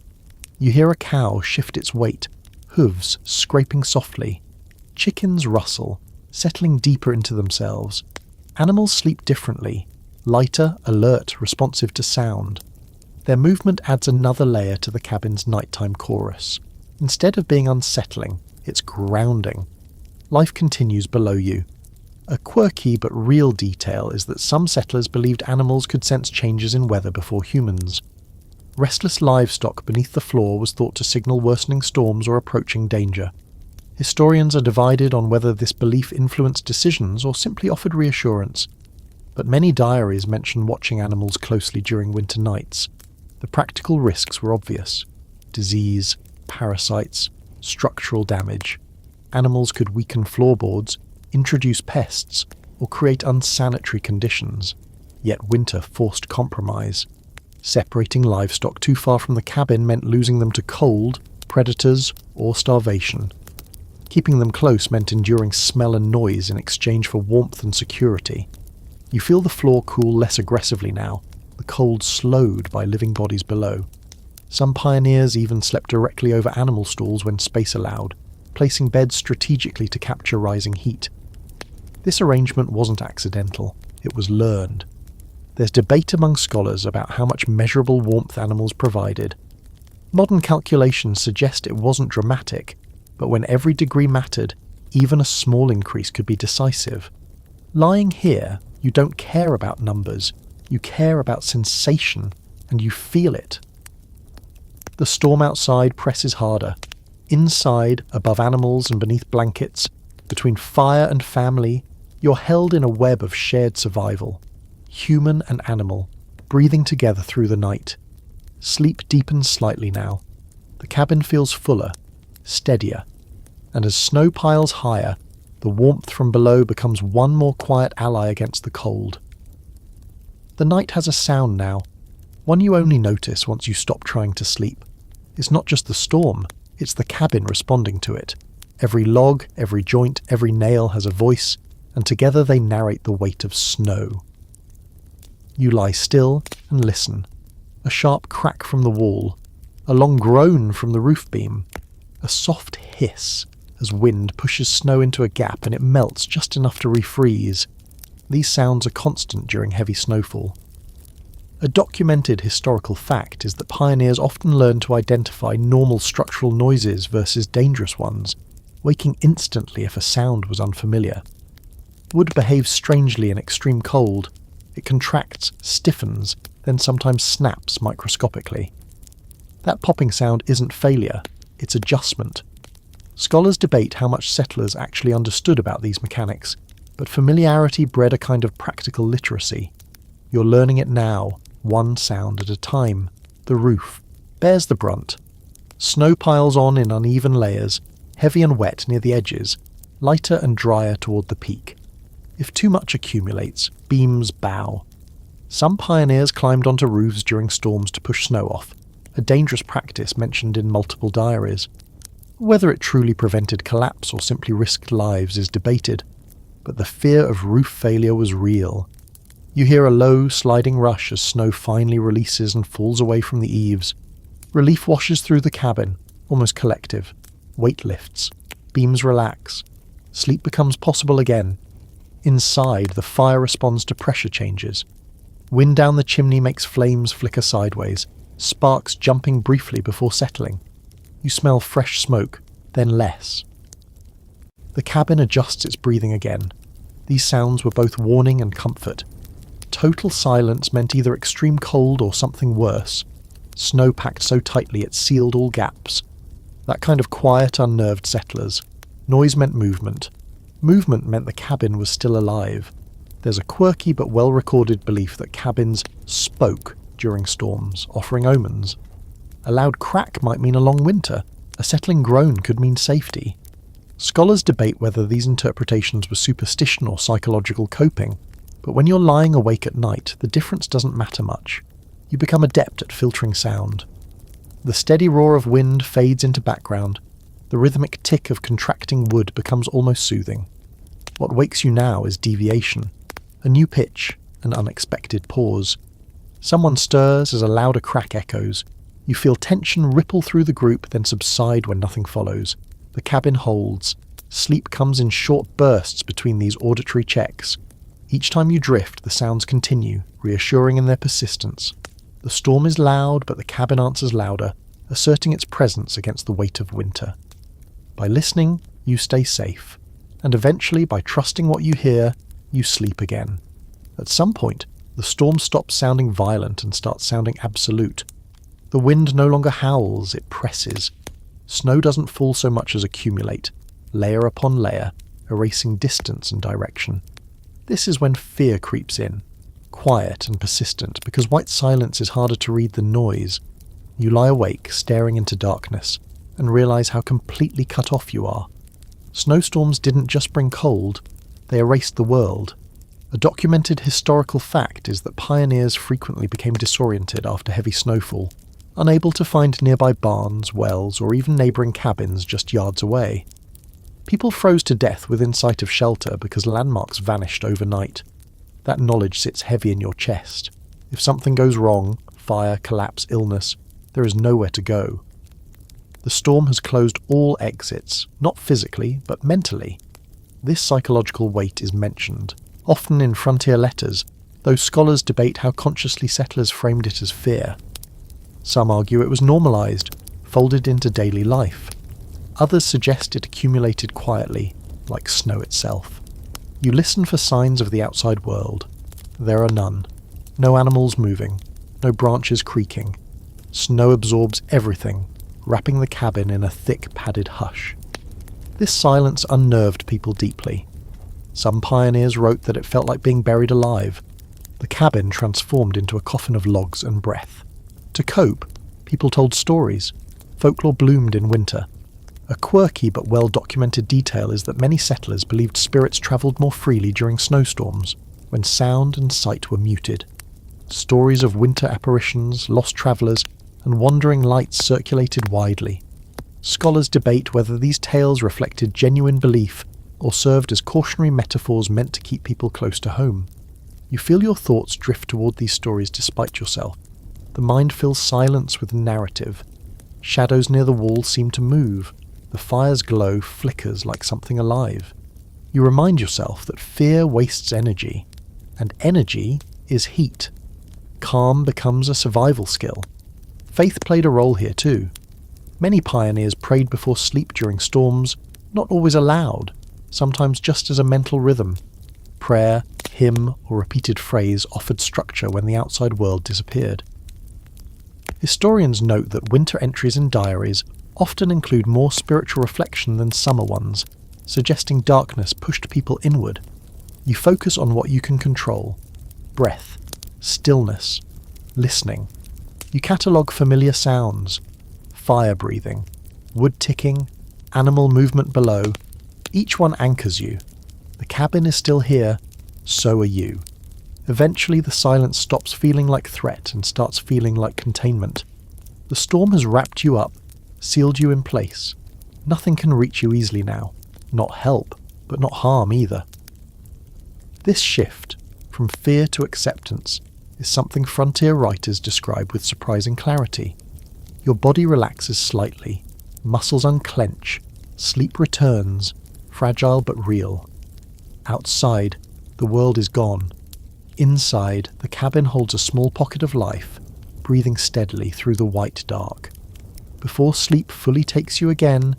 S1: You hear a cow shift its weight, hooves scraping softly. Chickens rustle, settling deeper into themselves. Animals sleep differently, lighter, alert, responsive to sound. Their movement adds another layer to the cabin's nighttime chorus. Instead of being unsettling, it's grounding. Life continues below you. A quirky but real detail is that some settlers believed animals could sense changes in weather before humans. Restless livestock beneath the floor was thought to signal worsening storms or approaching danger. Historians are divided on whether this belief influenced decisions or simply offered reassurance, but many diaries mention watching animals closely during winter nights. The practical risks were obvious: disease, parasites, structural damage. Animals could weaken floorboards, introduce pests, or create unsanitary conditions. Yet winter forced compromise. Separating livestock too far from the cabin meant losing them to cold, predators, or starvation. Keeping them close meant enduring smell and noise in exchange for warmth and security. You feel the floor cool less aggressively now, the cold slowed by living bodies below. Some pioneers even slept directly over animal stalls when space allowed, placing beds strategically to capture rising heat. This arrangement wasn't accidental, it was learned. There's debate among scholars about how much measurable warmth animals provided. Modern calculations suggest it wasn't dramatic, but when every degree mattered, even a small increase could be decisive. Lying here, you don't care about numbers, you care about sensation, and you feel it. The storm outside presses harder. Inside, above animals and beneath blankets, between fire and family, you're held in a web of shared survival. Human and animal, breathing together through the night. Sleep deepens slightly now. The cabin feels fuller, steadier, and as snow piles higher, the warmth from below becomes one more quiet ally against the cold. The night has a sound now, one you only notice once you stop trying to sleep. It's not just the storm, it's the cabin responding to it. Every log, every joint, every nail has a voice, and together they narrate the weight of snow. You lie still and listen. A sharp crack from the wall, a long groan from the roof beam, a soft hiss as wind pushes snow into a gap and it melts just enough to refreeze. These sounds are constant during heavy snowfall. A documented historical fact is that pioneers often learned to identify normal structural noises versus dangerous ones, waking instantly if a sound was unfamiliar. Wood behaves strangely in extreme cold. It contracts, stiffens, then sometimes snaps microscopically. That popping sound isn't failure, it's adjustment. Scholars debate how much settlers actually understood about these mechanics, but familiarity bred a kind of practical literacy. You're learning it now, one sound at a time. The roof bears the brunt. Snow piles on in uneven layers, heavy and wet near the edges, lighter and drier toward the peak. If too much accumulates, beams bow. Some pioneers climbed onto roofs during storms to push snow off, a dangerous practice mentioned in multiple diaries. Whether it truly prevented collapse or simply risked lives is debated, but the fear of roof failure was real. You hear a low, sliding rush as snow finally releases and falls away from the eaves. Relief washes through the cabin, almost collective. Weight lifts. Beams relax. Sleep becomes possible again. Inside, the fire responds to pressure changes. Wind down the chimney makes flames flicker sideways, sparks jumping briefly before settling. You smell fresh smoke, then less. The cabin adjusts its breathing again. These sounds were both warning and comfort. Total silence meant either extreme cold or something worse. Snow packed so tightly it sealed all gaps. That kind of quiet unnerved settlers. Noise meant movement. Movement meant the cabin was still alive. There's a quirky but well-recorded belief that cabins spoke during storms, offering omens. A loud crack might mean a long winter. A settling groan could mean safety. Scholars debate whether these interpretations were superstition or psychological coping, but when you're lying awake at night, the difference doesn't matter much. You become adept at filtering sound. The steady roar of wind fades into background. The rhythmic tick of contracting wood becomes almost soothing. What wakes you now is deviation, a new pitch, an unexpected pause. Someone stirs as a louder crack echoes. You feel tension ripple through the group, then subside when nothing follows. The cabin holds. Sleep comes in short bursts between these auditory checks. Each time you drift, the sounds continue, reassuring in their persistence. The storm is loud, but the cabin answers louder, asserting its presence against the weight of winter. By listening, you stay safe, and eventually, by trusting what you hear, you sleep again. At some point, the storm stops sounding violent and starts sounding absolute. The wind no longer howls, it presses. Snow doesn't fall so much as accumulate, layer upon layer, erasing distance and direction. This is when fear creeps in, quiet and persistent, because white silence is harder to read than noise. You lie awake, staring into darkness, and realize how completely cut off you are. Snowstorms didn't just bring cold, they erased the world. A documented historical fact is that pioneers frequently became disoriented after heavy snowfall, unable to find nearby barns, wells, or even neighbouring cabins just yards away. People froze to death within sight of shelter because landmarks vanished overnight. That knowledge sits heavy in your chest. If something goes wrong, fire, collapse, illness, There is nowhere to go. The storm has closed all exits, not physically, but mentally. This psychological weight is mentioned, often in frontier letters, though scholars debate how consciously settlers framed it as fear. Some argue it was normalised, folded into daily life. Others suggest it accumulated quietly, like snow itself. You listen for signs of the outside world. There are none. No animals moving, no branches creaking. Snow absorbs everything, wrapping the cabin in a thick padded hush. This silence unnerved people deeply. Some pioneers wrote that it felt like being buried alive, the cabin transformed into a coffin of logs and breath. To cope, people told stories. Folklore bloomed in winter. A quirky but well-documented detail is that many settlers believed spirits travelled more freely during snowstorms, when sound and sight were muted. Stories of winter apparitions, lost travellers, and wandering lights circulated widely. Scholars debate whether these tales reflected genuine belief or served as cautionary metaphors meant to keep people close to home. You feel your thoughts drift toward these stories despite yourself. The mind fills silence with narrative. Shadows near the wall seem to move. The fire's glow flickers like something alive. You remind yourself that fear wastes energy, and energy is heat. Calm becomes a survival skill. Faith played a role here too. Many pioneers prayed before sleep during storms, not always aloud, sometimes just as a mental rhythm. Prayer, hymn, or repeated phrase offered structure when the outside world disappeared. Historians note that winter entries in diaries often include more spiritual reflection than summer ones, suggesting darkness pushed people inward. You focus on what you can control: breath, stillness, listening. You catalogue familiar sounds: fire breathing, wood ticking, animal movement below. Each one anchors you. The cabin is still here, so are you. Eventually the silence stops feeling like threat and starts feeling like containment. The storm has wrapped you up, sealed you in place. Nothing can reach you easily now. Not help, but not harm either. This shift, from fear to acceptance, is something frontier writers describe with surprising clarity. Your body relaxes slightly, muscles unclench, sleep returns, fragile but real. Outside, the world is gone. Inside, the cabin holds a small pocket of life, breathing steadily through the white dark. Before sleep fully takes you again,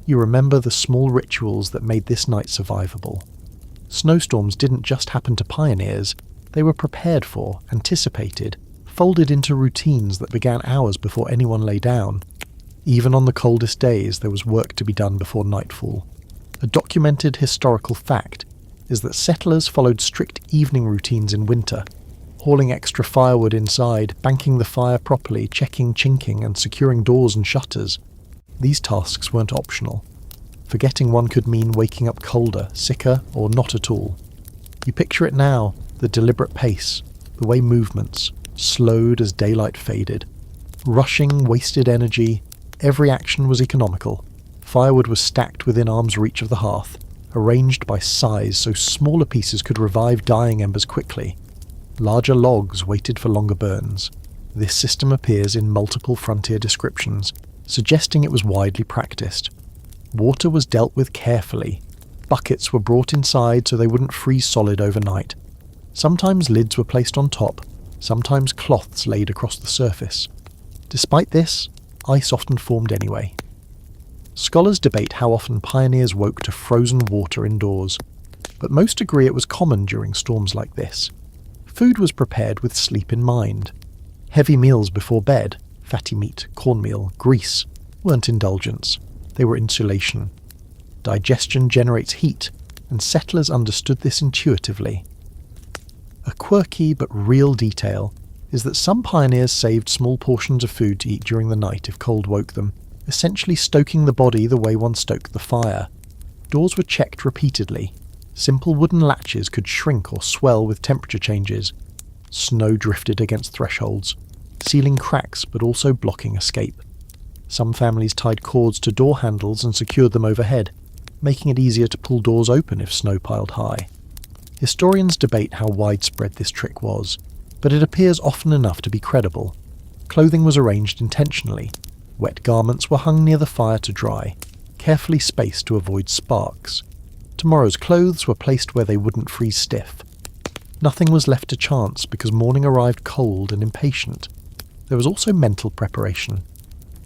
S1: you remember the small rituals that made this night survivable. Snowstorms didn't just happen to pioneers, they were prepared for, anticipated, folded into routines that began hours before anyone lay down. Even on the coldest days, there was work to be done before nightfall. A documented historical fact is that settlers followed strict evening routines in winter, hauling extra firewood inside, banking the fire properly, checking chinking and securing doors and shutters. These tasks weren't optional. Forgetting one could mean waking up colder, sicker, or not at all. You picture it now, the deliberate pace, the way movements slowed as daylight faded. Rushing, wasted energy, every action was economical. Firewood was stacked within arm's reach of the hearth, arranged by size so smaller pieces could revive dying embers quickly. Larger logs waited for longer burns. This system appears in multiple frontier descriptions, suggesting it was widely practiced. Water was dealt with carefully. Buckets were brought inside so they wouldn't freeze solid overnight. Sometimes lids were placed on top, sometimes cloths laid across the surface. Despite this, ice often formed anyway. Scholars debate how often pioneers woke to frozen water indoors, but most agree it was common during storms like this. Food was prepared with sleep in mind. Heavy meals before bed, fatty meat, cornmeal, grease, weren't indulgence. They were insulation. Digestion generates heat, and settlers understood this intuitively. A quirky but real detail is that some pioneers saved small portions of food to eat during the night if cold woke them, essentially stoking the body the way one stoked the fire. Doors were checked repeatedly. Simple wooden latches could shrink or swell with temperature changes. Snow drifted against thresholds, sealing cracks but also blocking escape. Some families tied cords to door handles and secured them overhead, making it easier to pull doors open if snow piled high. Historians debate how widespread this trick was, but it appears often enough to be credible. Clothing was arranged intentionally. Wet garments were hung near the fire to dry, carefully spaced to avoid sparks. Tomorrow's clothes were placed where they wouldn't freeze stiff. Nothing was left to chance because morning arrived cold and impatient. There was also mental preparation.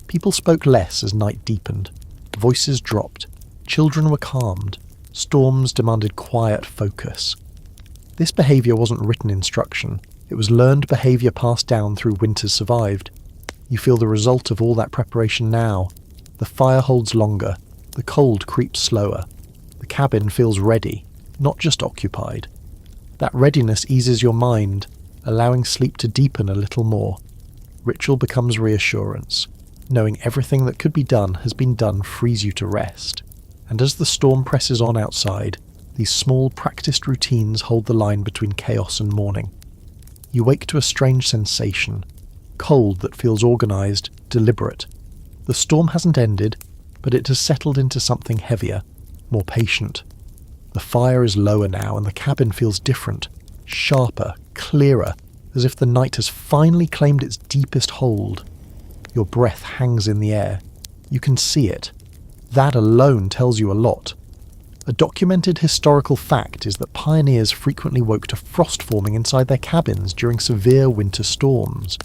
S1: People spoke less as night deepened. Voices dropped. Children were calmed. Storms demanded quiet focus. This behaviour wasn't written instruction. It was learned behaviour passed down through winters survived. You feel the result of all that preparation now. The fire holds longer. The cold creeps slower. The cabin feels ready, not just occupied. That readiness eases your mind, allowing sleep to deepen a little more. Ritual becomes reassurance. Knowing everything that could be done has been done frees you to rest. And as the storm presses on outside, these small practiced routines hold the line between chaos and morning. You wake to a strange sensation. Cold that feels organised, deliberate. The storm hasn't ended, but it has settled into something heavier, more patient. The fire is lower now and the cabin feels different, sharper, clearer, as if the night has finally claimed its deepest hold. Your breath hangs in the air. You can see it. That alone tells you a lot. A documented historical fact is that pioneers frequently woke to frost forming inside their cabins during severe winter storms.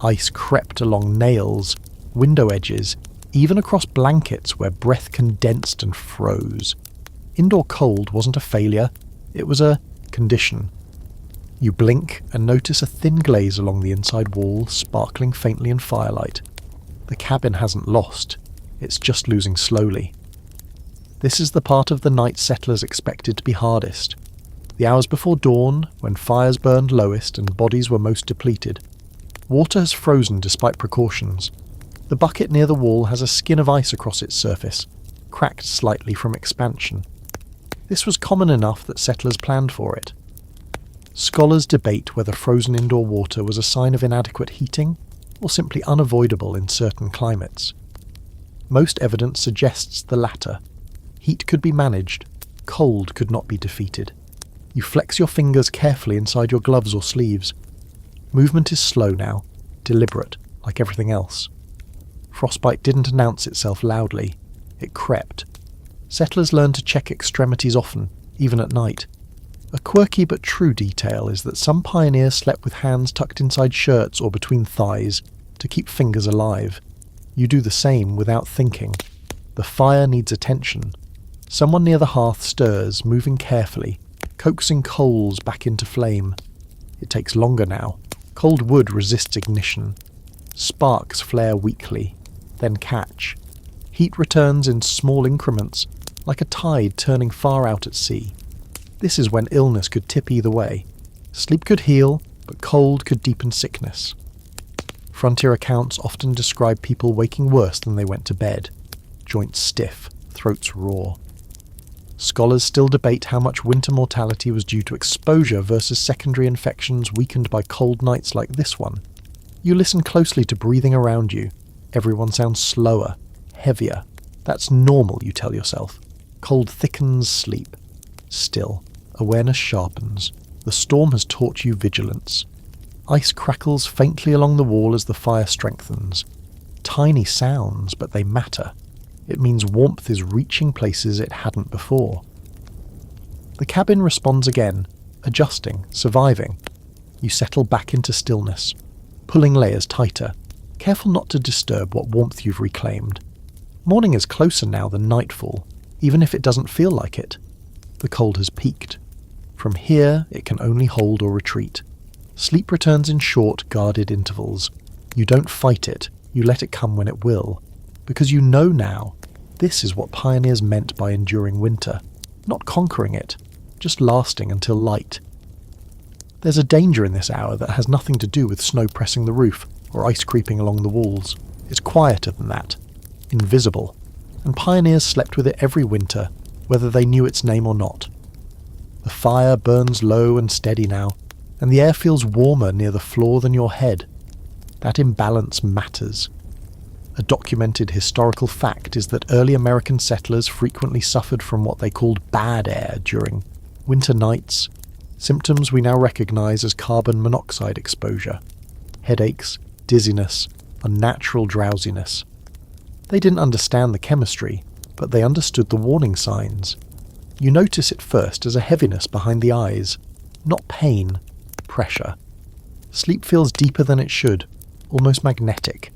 S1: Ice crept along nails, window edges, even across blankets where breath condensed and froze. Indoor cold wasn't a failure, it was a condition. You blink and notice a thin glaze along the inside wall, sparkling faintly in firelight. The cabin hasn't lost, it's just losing slowly. This is the part of the night settlers expected to be hardest. The hours before dawn, when fires burned lowest and bodies were most depleted. Water has frozen despite precautions. The bucket near the wall has a skin of ice across its surface, cracked slightly from expansion. This was common enough that settlers planned for it. Scholars debate whether frozen indoor water was a sign of inadequate heating or simply unavoidable in certain climates. Most evidence suggests the latter. Heat could be managed, cold could not be defeated. You flex your fingers carefully inside your gloves or sleeves. Movement is slow now, deliberate, like everything else. Frostbite didn't announce itself loudly. It crept. Settlers learned to check extremities often, even at night. A quirky but true detail is that some pioneers slept with hands tucked inside shirts or between thighs to keep fingers alive. You do the same without thinking. The fire needs attention. Someone near the hearth stirs, moving carefully, coaxing coals back into flame. It takes longer now. Cold wood resists ignition. Sparks flare weakly, then catch. Heat returns in small increments, like a tide turning far out at sea. This is when illness could tip either way. Sleep could heal, but cold could deepen sickness. Frontier accounts often describe people waking worse than they went to bed. Joints stiff, throats raw. Scholars still debate how much winter mortality was due to exposure versus secondary infections weakened by cold nights like this one. You listen closely to breathing around you. Everyone sounds slower, heavier. That's normal, you tell yourself. Cold thickens sleep. Still, awareness sharpens. The storm has taught you vigilance. Ice crackles faintly along the wall as the fire strengthens. Tiny sounds, but they matter. It means warmth is reaching places it hadn't before. The cabin responds again, adjusting, surviving. You settle back into stillness, pulling layers tighter, careful not to disturb what warmth you've reclaimed. Morning is closer now than nightfall, even if it doesn't feel like it. The cold has peaked. From here, it can only hold or retreat. Sleep returns in short, guarded intervals. You don't fight it, you let it come when it will. Because you know now, this is what pioneers meant by enduring winter. Not conquering it, just lasting until light. There's a danger in this hour that has nothing to do with snow pressing the roof or ice creeping along the walls. It's quieter than that. Invisible. And pioneers slept with it every winter, whether they knew its name or not. The fire burns low and steady now, and the air feels warmer near the floor than your head. That imbalance matters. A documented historical fact is that early American settlers frequently suffered from what they called bad air during winter nights, symptoms we now recognize as carbon monoxide exposure. Headaches, dizziness, unnatural drowsiness. They didn't understand the chemistry, but they understood the warning signs. You notice it first as a heaviness behind the eyes, not pain, pressure. Sleep feels deeper than it should, almost magnetic.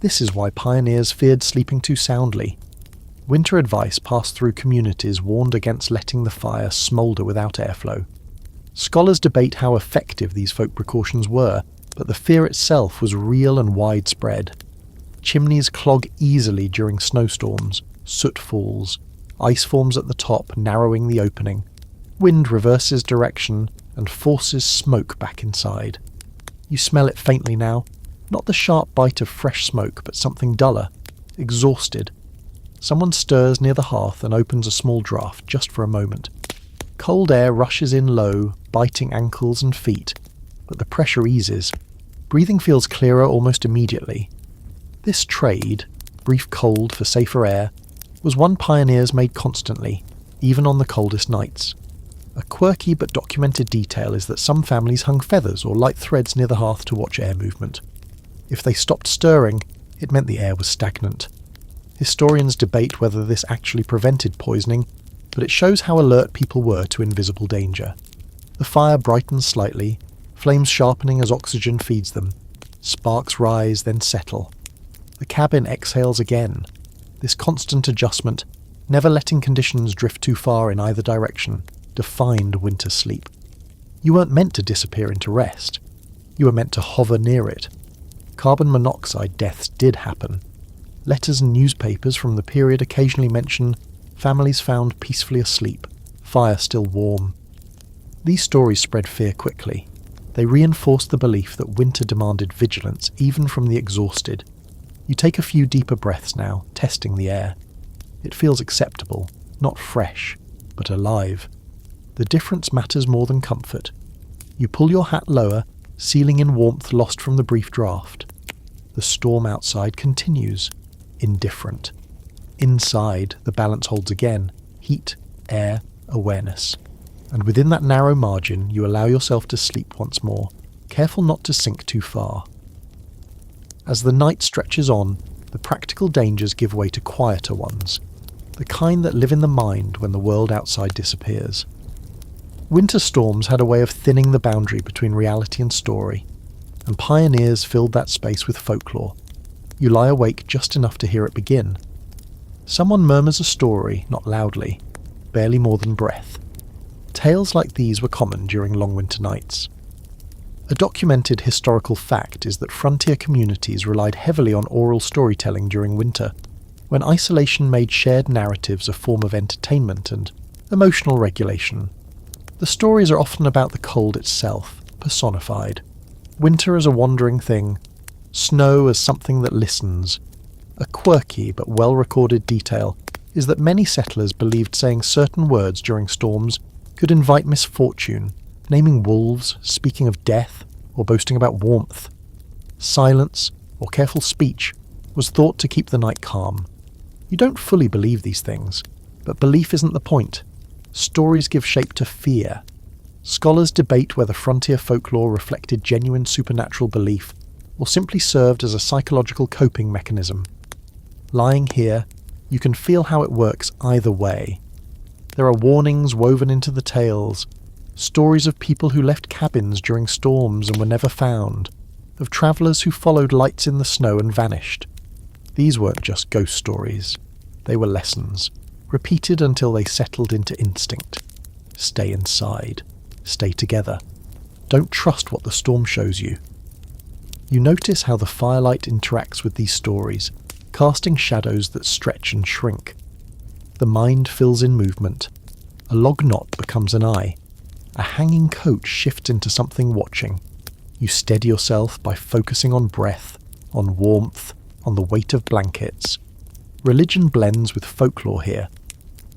S1: This is why pioneers feared sleeping too soundly. Winter advice passed through communities warned against letting the fire smoulder without airflow. Scholars debate how effective these folk precautions were, but the fear itself was real and widespread. Chimneys clog easily during snowstorms, soot falls, ice forms at the top, narrowing the opening. Wind reverses direction and forces smoke back inside. You smell it faintly now, not the sharp bite of fresh smoke, but something duller, exhausted. Someone stirs near the hearth and opens a small draught just for a moment. Cold air rushes in low, biting ankles and feet, but the pressure eases. Breathing feels clearer almost immediately. This trade, brief cold for safer air, was one pioneers made constantly, even on the coldest nights. A quirky but documented detail is that some families hung feathers or light threads near the hearth to watch air movement. If they stopped stirring, it meant the air was stagnant. Historians debate whether this actually prevented poisoning, but it shows how alert people were to invisible danger. The fire brightens slightly, flames sharpening as oxygen feeds them. Sparks rise, then settle. The cabin exhales again. This constant adjustment, never letting conditions drift too far in either direction, defined winter sleep. You weren't meant to disappear into rest. You were meant to hover near it. Carbon monoxide deaths did happen. Letters and newspapers from the period occasionally mention families found peacefully asleep, fire still warm. These stories spread fear quickly. They reinforced the belief that winter demanded vigilance even from the exhausted. You take a few deeper breaths now, testing the air. It feels acceptable, not fresh, but alive. The difference matters more than comfort. You pull your hat lower, sealing in warmth lost from the brief draft. The storm outside continues, indifferent. Inside, the balance holds again, heat, air, awareness. And within that narrow margin, you allow yourself to sleep once more, careful not to sink too far. As the night stretches on, the practical dangers give way to quieter ones, the kind that live in the mind when the world outside disappears. Winter storms had a way of thinning the boundary between reality and story, and pioneers filled that space with folklore. You lie awake just enough to hear it begin. Someone murmurs a story, not loudly, barely more than breath. Tales like these were common during long winter nights. A documented historical fact is that frontier communities relied heavily on oral storytelling during winter, when isolation made shared narratives a form of entertainment and emotional regulation. The stories are often about the cold itself, personified. Winter as a wandering thing, snow as something that listens. A quirky but well-recorded detail is that many settlers believed saying certain words during storms could invite misfortune, naming wolves, speaking of death, or boasting about warmth. Silence, or careful speech, was thought to keep the night calm. You don't fully believe these things, but belief isn't the point. Stories give shape to fear. Scholars debate whether frontier folklore reflected genuine supernatural belief or simply served as a psychological coping mechanism. Lying here, you can feel how it works either way. There are warnings woven into the tales, stories of people who left cabins during storms and were never found, of travellers who followed lights in the snow and vanished. These weren't just ghost stories. They were lessons, repeated until they settled into instinct. Stay inside. Stay together. Don't trust what the storm shows you. You notice how the firelight interacts with these stories, casting shadows that stretch and shrink. The mind fills in movement. A log knot becomes an eye. A hanging coat shifts into something watching. You steady yourself by focusing on breath, on warmth, on the weight of blankets. Religion blends with folklore here.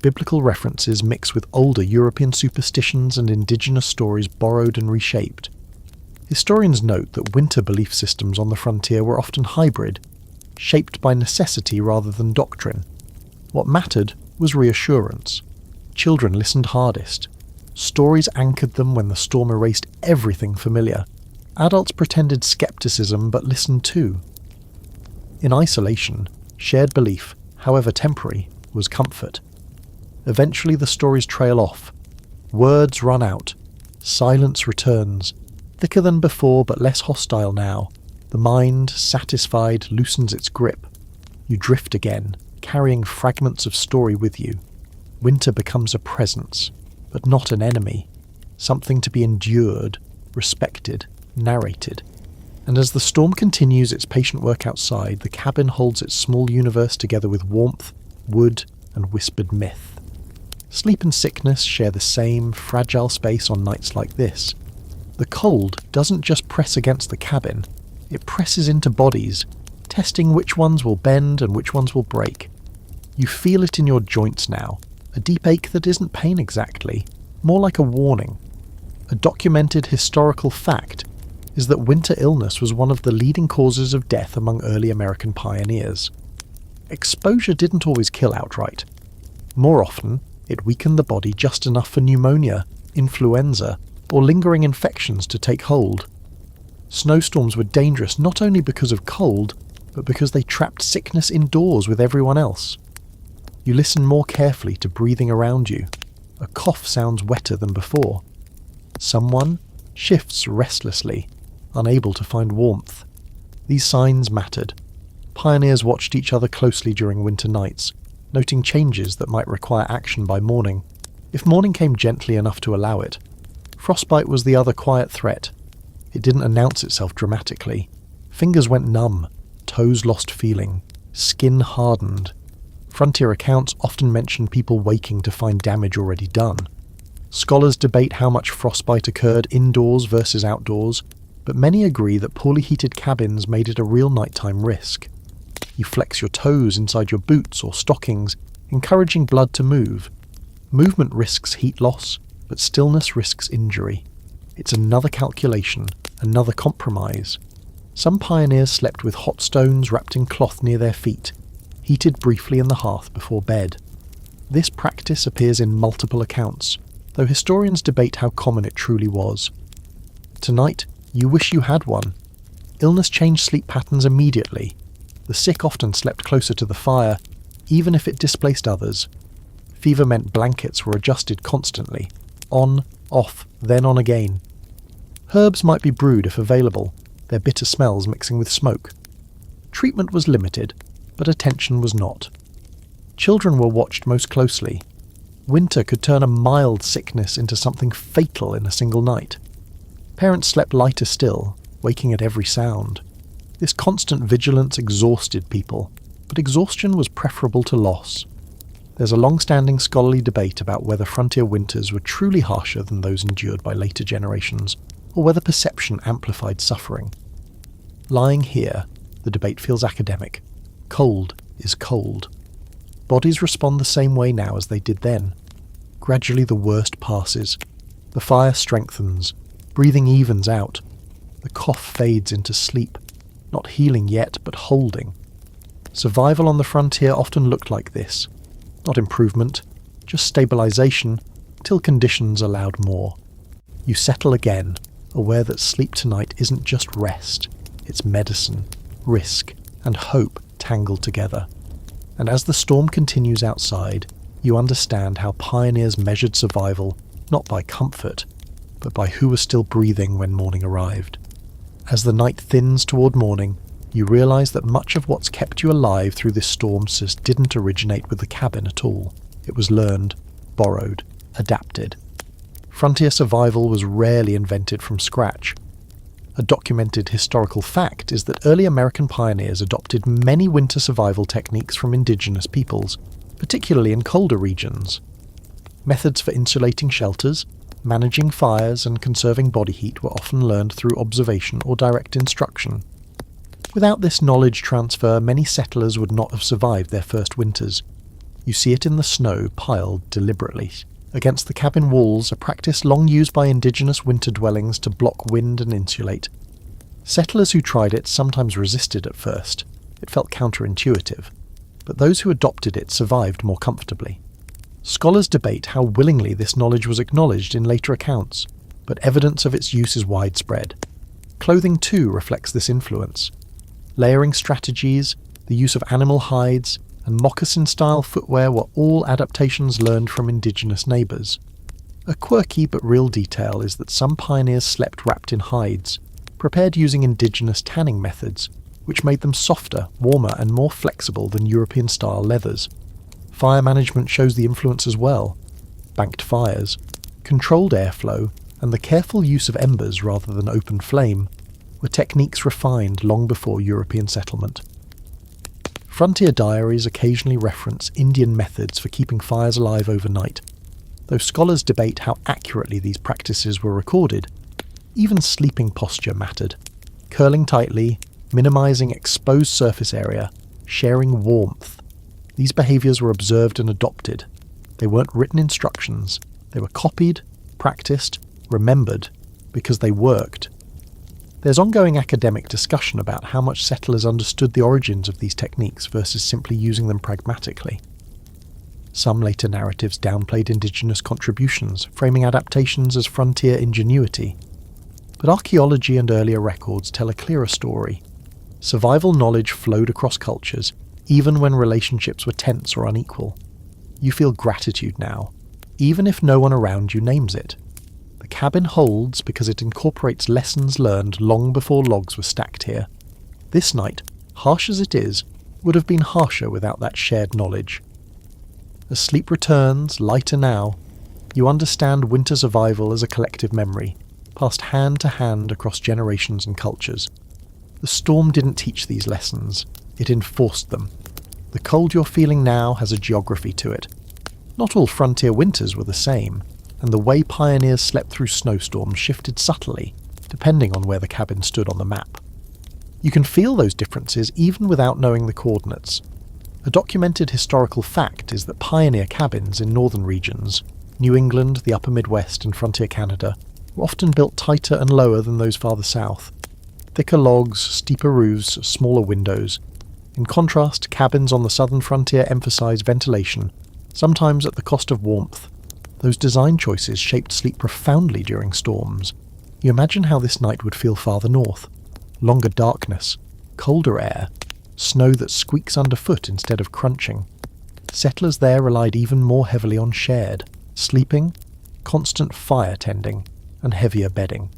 S1: Biblical references mix with older European superstitions and indigenous stories borrowed and reshaped. Historians note that winter belief systems on the frontier were often hybrid, shaped by necessity rather than doctrine. What mattered was reassurance. Children listened hardest. Stories anchored them when the storm erased everything familiar. Adults pretended skepticism but listened too. In isolation, shared belief, however temporary, was comfort. Eventually the stories trail off. Words run out. Silence returns, thicker than before but less hostile now. The mind, satisfied, loosens its grip. You drift again, carrying fragments of story with you. Winter becomes a presence, but not an enemy. Something to be endured, respected, narrated. And as the storm continues its patient work outside, the cabin holds its small universe together with warmth, wood, and whispered myth. Sleep and sickness share the same fragile space on nights like this. The cold doesn't just press against the cabin, it presses into bodies, testing which ones will bend and which ones will break. You feel it in your joints now, a deep ache that isn't pain exactly, more like a warning. A documented historical fact is that winter illness was one of the leading causes of death among early American pioneers. Exposure didn't always kill outright. More often, it weakened the body just enough for pneumonia, influenza, or lingering infections to take hold. Snowstorms were dangerous not only because of cold, but because they trapped sickness indoors with everyone else. You listen more carefully to breathing around you. A cough sounds wetter than before. Someone shifts restlessly, unable to find warmth. These signs mattered. Pioneers watched each other closely during winter nights, noting changes that might require action by morning, if morning came gently enough to allow it. Frostbite was the other quiet threat. It didn't announce itself dramatically. Fingers went numb, toes lost feeling, skin hardened. Frontier accounts often mention people waking to find damage already done. Scholars debate how much frostbite occurred indoors versus outdoors, but many agree that poorly heated cabins made it a real nighttime risk. You flex your toes inside your boots or stockings, encouraging blood to move. Movement risks heat loss, but stillness risks injury. It's another calculation, another compromise. Some pioneers slept with hot stones wrapped in cloth near their feet, heated briefly in the hearth before bed. This practice appears in multiple accounts, though historians debate how common it truly was. Tonight, you wish you had one. Illness changed sleep patterns immediately. The sick often slept closer to the fire, even if it displaced others. Fever meant blankets were adjusted constantly, on, off, then on again. Herbs might be brewed if available, their bitter smells mixing with smoke. Treatment was limited, but attention was not. Children were watched most closely. Winter could turn a mild sickness into something fatal in a single night. Parents slept lighter still, waking at every sound. This constant vigilance exhausted people, but exhaustion was preferable to loss. There's a long-standing scholarly debate about whether frontier winters were truly harsher than those endured by later generations, or whether perception amplified suffering. Lying here, the debate feels academic. Cold is cold. Bodies respond the same way now as they did then. Gradually the worst passes. The fire strengthens. Breathing evens out. The cough fades into sleep. Not healing yet, but holding. Survival on the frontier often looked like this. Not improvement, just stabilization, till conditions allowed more. You settle again, aware that sleep tonight isn't just rest. It's medicine, risk, and hope tangled together. And as the storm continues outside, you understand how pioneers measured survival not by comfort, but by who was still breathing when morning arrived. As the night thins toward morning, you realize that much of what's kept you alive through this storm just didn't originate with the cabin at all. It was learned, borrowed, adapted. Frontier survival was rarely invented from scratch. A documented historical fact is that early American pioneers adopted many winter survival techniques from indigenous peoples, particularly in colder regions. Methods for insulating shelters, managing fires, and conserving body heat were often learned through observation or direct instruction. Without this knowledge transfer, many settlers would not have survived their first winters. You see it in the snow piled deliberately against the cabin walls, a practice long used by indigenous winter dwellings to block wind and insulate. Settlers who tried it sometimes resisted at first. It felt counterintuitive, but those who adopted it survived more comfortably. Scholars debate how willingly this knowledge was acknowledged in later accounts, but evidence of its use is widespread. Clothing too reflects this influence. Layering strategies, the use of animal hides, and moccasin-style footwear were all adaptations learned from indigenous neighbours. A quirky but real detail is that some pioneers slept wrapped in hides, prepared using indigenous tanning methods, which made them softer, warmer and more flexible than European-style leathers. Fire management shows the influence as well. Banked fires, controlled airflow, and the careful use of embers rather than open flame were techniques refined long before European settlement. Frontier diaries occasionally reference Indian methods for keeping fires alive overnight, though scholars debate how accurately these practices were recorded. Even sleeping posture mattered. Curling tightly, minimizing exposed surface area, sharing warmth. These behaviours were observed and adopted. They weren't written instructions. They were copied, practiced, remembered, because they worked. There's ongoing academic discussion about how much settlers understood the origins of these techniques versus simply using them pragmatically. Some later narratives downplayed indigenous contributions, framing adaptations as frontier ingenuity. But archaeology and earlier records tell a clearer story. Survival knowledge flowed across cultures, even when relationships were tense or unequal. You feel gratitude now, even if no one around you names it. The cabin holds because it incorporates lessons learned long before logs were stacked here. This night, harsh as it is, would have been harsher without that shared knowledge. As sleep returns, lighter now, you understand winter survival as a collective memory, passed hand to hand across generations and cultures. The storm didn't teach these lessons, it enforced them. The cold you're feeling now has a geography to it. Not all frontier winters were the same, and the way pioneers slept through snowstorms shifted subtly, depending on where the cabin stood on the map. You can feel those differences even without knowing the coordinates. A documented historical fact is that pioneer cabins in northern regions, New England, the upper Midwest and frontier Canada, were often built tighter and lower than those farther south. Thicker logs, steeper roofs, smaller windows. In contrast, cabins on the southern frontier emphasize ventilation, sometimes at the cost of warmth. Those design choices shaped sleep profoundly during storms. You imagine how this night would feel farther north. Longer darkness, colder air, snow that squeaks underfoot instead of crunching. Settlers there relied even more heavily on shared, sleeping, constant fire tending, and heavier bedding.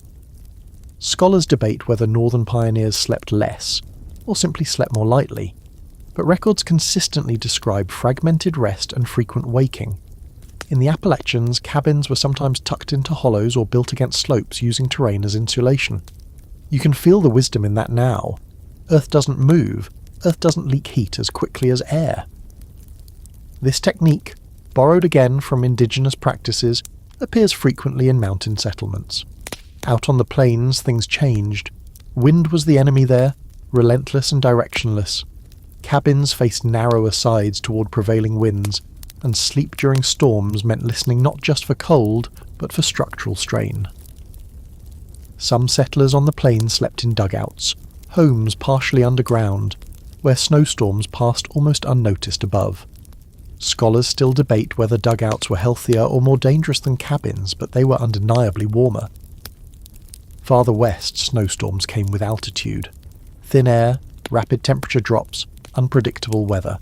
S1: Scholars debate whether northern pioneers slept less, or simply slept more lightly, but records consistently describe fragmented rest and frequent waking. In the Appalachians, cabins were sometimes tucked into hollows or built against slopes using terrain as insulation. You can feel the wisdom in that now. Earth doesn't move, Earth doesn't leak heat as quickly as air. This technique, borrowed again from indigenous practices, appears frequently in mountain settlements. Out on the plains, things changed. Wind was the enemy there, relentless and directionless. Cabins faced narrower sides toward prevailing winds, and sleep during storms meant listening not just for cold, but for structural strain. Some settlers on the plains slept in dugouts, homes partially underground, where snowstorms passed almost unnoticed above. Scholars still debate whether dugouts were healthier or more dangerous than cabins, but they were undeniably warmer. Farther west, snowstorms came with altitude. Thin air, rapid temperature drops, unpredictable weather.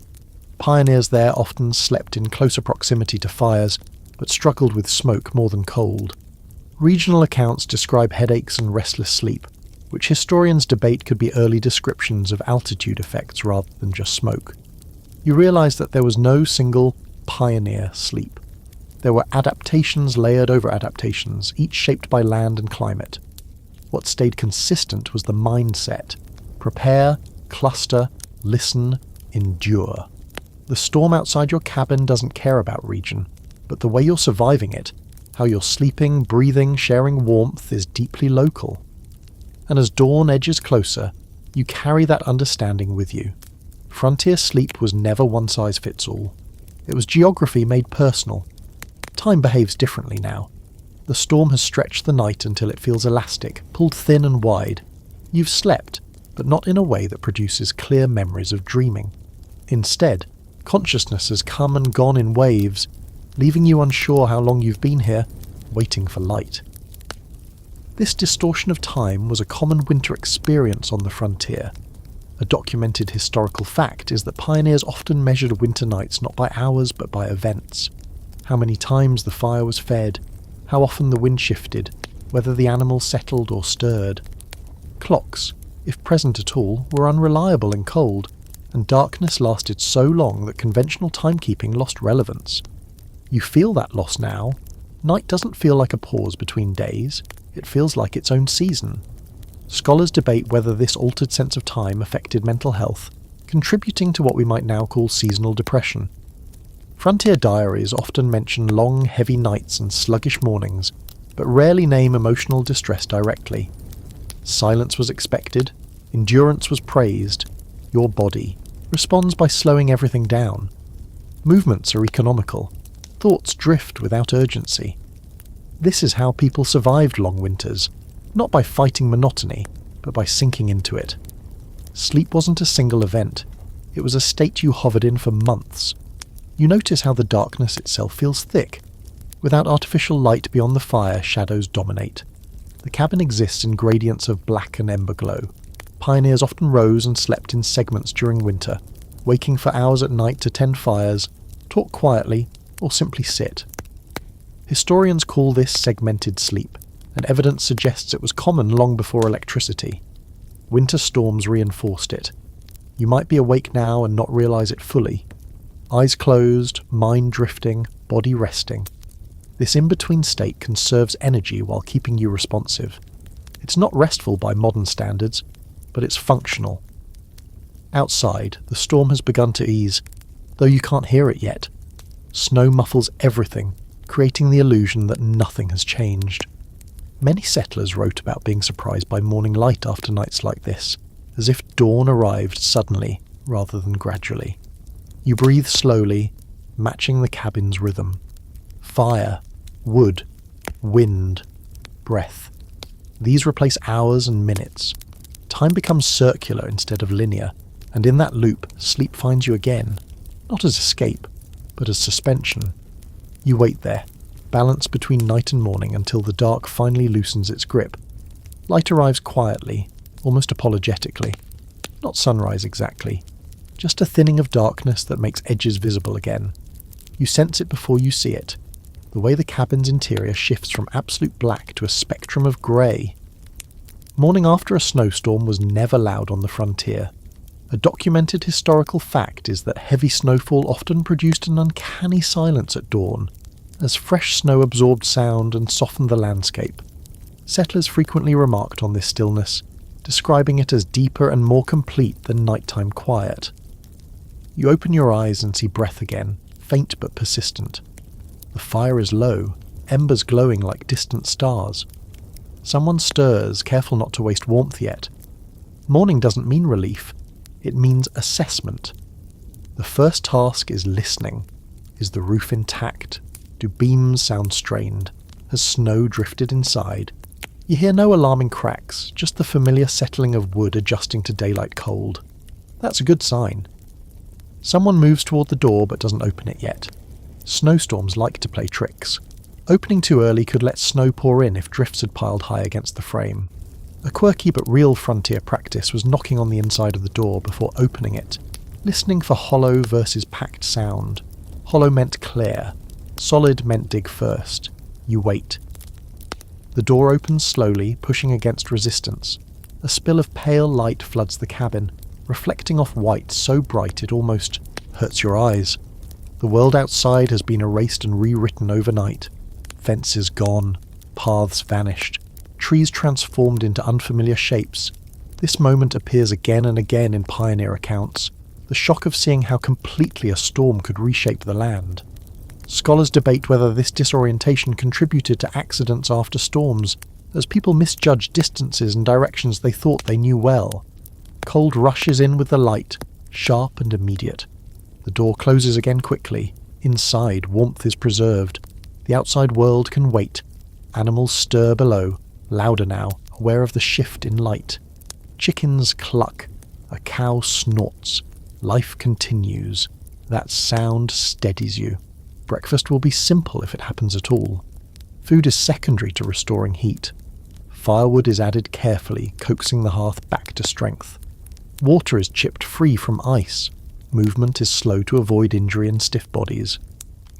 S1: Pioneers there often slept in closer proximity to fires, but struggled with smoke more than cold. Regional accounts describe headaches and restless sleep, which historians debate could be early descriptions of altitude effects rather than just smoke. You realise that there was no single pioneer sleep. There were adaptations layered over adaptations, each shaped by land and climate. What stayed consistent was the mindset: prepare, cluster, listen, endure. The storm outside your cabin doesn't care about region, but the way you're surviving it, how you're sleeping, breathing, sharing warmth, is deeply local. And as dawn edges closer, you carry that understanding with you. Frontier sleep was never one-size-fits-all. It was geography made personal. Time behaves differently now. The storm has stretched the night until it feels elastic, pulled thin and wide. You've slept, but not in a way that produces clear memories of dreaming. Instead, consciousness has come and gone in waves, leaving you unsure how long you've been here, waiting for light. This distortion of time was a common winter experience on the frontier. A documented historical fact is that pioneers often measured winter nights not by hours but by events. How many times the fire was fed, how often the wind shifted, whether the animals settled or stirred. Clocks, if present at all, were unreliable in cold, and darkness lasted so long that conventional timekeeping lost relevance. You feel that loss now. Night doesn't feel like a pause between days, it feels like its own season. Scholars debate whether this altered sense of time affected mental health, contributing to what we might now call seasonal depression. Frontier diaries often mention long, heavy nights and sluggish mornings, but rarely name emotional distress directly. Silence was expected, endurance was praised, your body responds by slowing everything down. Movements are economical, thoughts drift without urgency. This is how people survived long winters, not by fighting monotony, but by sinking into it. Sleep wasn't a single event, it was a state you hovered in for months. You notice how the darkness itself feels thick. Without artificial light beyond the fire, shadows dominate. The cabin exists in gradients of black and ember glow. Pioneers often rose and slept in segments during winter, waking for hours at night to tend fires, talk quietly, or simply sit. Historians call this segmented sleep, and evidence suggests it was common long before electricity. Winter storms reinforced it. You might be awake now and not realize it fully. Eyes closed, mind drifting, body resting. This in-between state conserves energy while keeping you responsive. It's not restful by modern standards, but it's functional. Outside, the storm has begun to ease, though you can't hear it yet. Snow muffles everything, creating the illusion that nothing has changed. Many settlers wrote about being surprised by morning light after nights like this, as if dawn arrived suddenly rather than gradually. You breathe slowly, matching the cabin's rhythm. Fire, wood, wind, breath. These replace hours and minutes. Time becomes circular instead of linear, and in that loop, sleep finds you again, not as escape, but as suspension. You wait there, balanced between night and morning until the dark finally loosens its grip. Light arrives quietly, almost apologetically. Not sunrise exactly, just a thinning of darkness that makes edges visible again. You sense it before you see it, the way the cabin's interior shifts from absolute black to a spectrum of grey. Morning after a snowstorm was never loud on the frontier. A documented historical fact is that heavy snowfall often produced an uncanny silence at dawn, as fresh snow absorbed sound and softened the landscape. Settlers frequently remarked on this stillness, describing it as deeper and more complete than nighttime quiet. You open your eyes and see breath again, faint but persistent. The fire is low, embers glowing like distant stars. Someone stirs, careful not to waste warmth yet. Morning doesn't mean relief, it means assessment. The first task is listening. Is the roof intact? Do beams sound strained? Has snow drifted inside? You hear no alarming cracks, just the familiar settling of wood adjusting to daylight cold. That's a good sign. Someone moves toward the door but doesn't open it yet. Snowstorms like to play tricks. Opening too early could let snow pour in if drifts had piled high against the frame. A quirky but real frontier practice was knocking on the inside of the door before opening it, listening for hollow versus packed sound. Hollow meant clear. Solid meant dig first. You wait. The door opens slowly, pushing against resistance. A spill of pale light floods the cabin, reflecting off white so bright it almost hurts your eyes. The world outside has been erased and rewritten overnight. Fences gone, paths vanished, trees transformed into unfamiliar shapes. This moment appears again and again in pioneer accounts, the shock of seeing how completely a storm could reshape the land. Scholars debate whether this disorientation contributed to accidents after storms, as people misjudged distances and directions they thought they knew well. Cold rushes in with the light, sharp and immediate. The door closes again quickly. Inside, warmth is preserved. The outside world can wait. Animals stir below, louder now, aware of the shift in light. Chickens cluck. A cow snorts. Life continues. That sound steadies you. Breakfast will be simple if it happens at all. Food is secondary to restoring heat. Firewood is added carefully, coaxing the hearth back to strength. Water is chipped free from ice. Movement is slow to avoid injury in stiff bodies.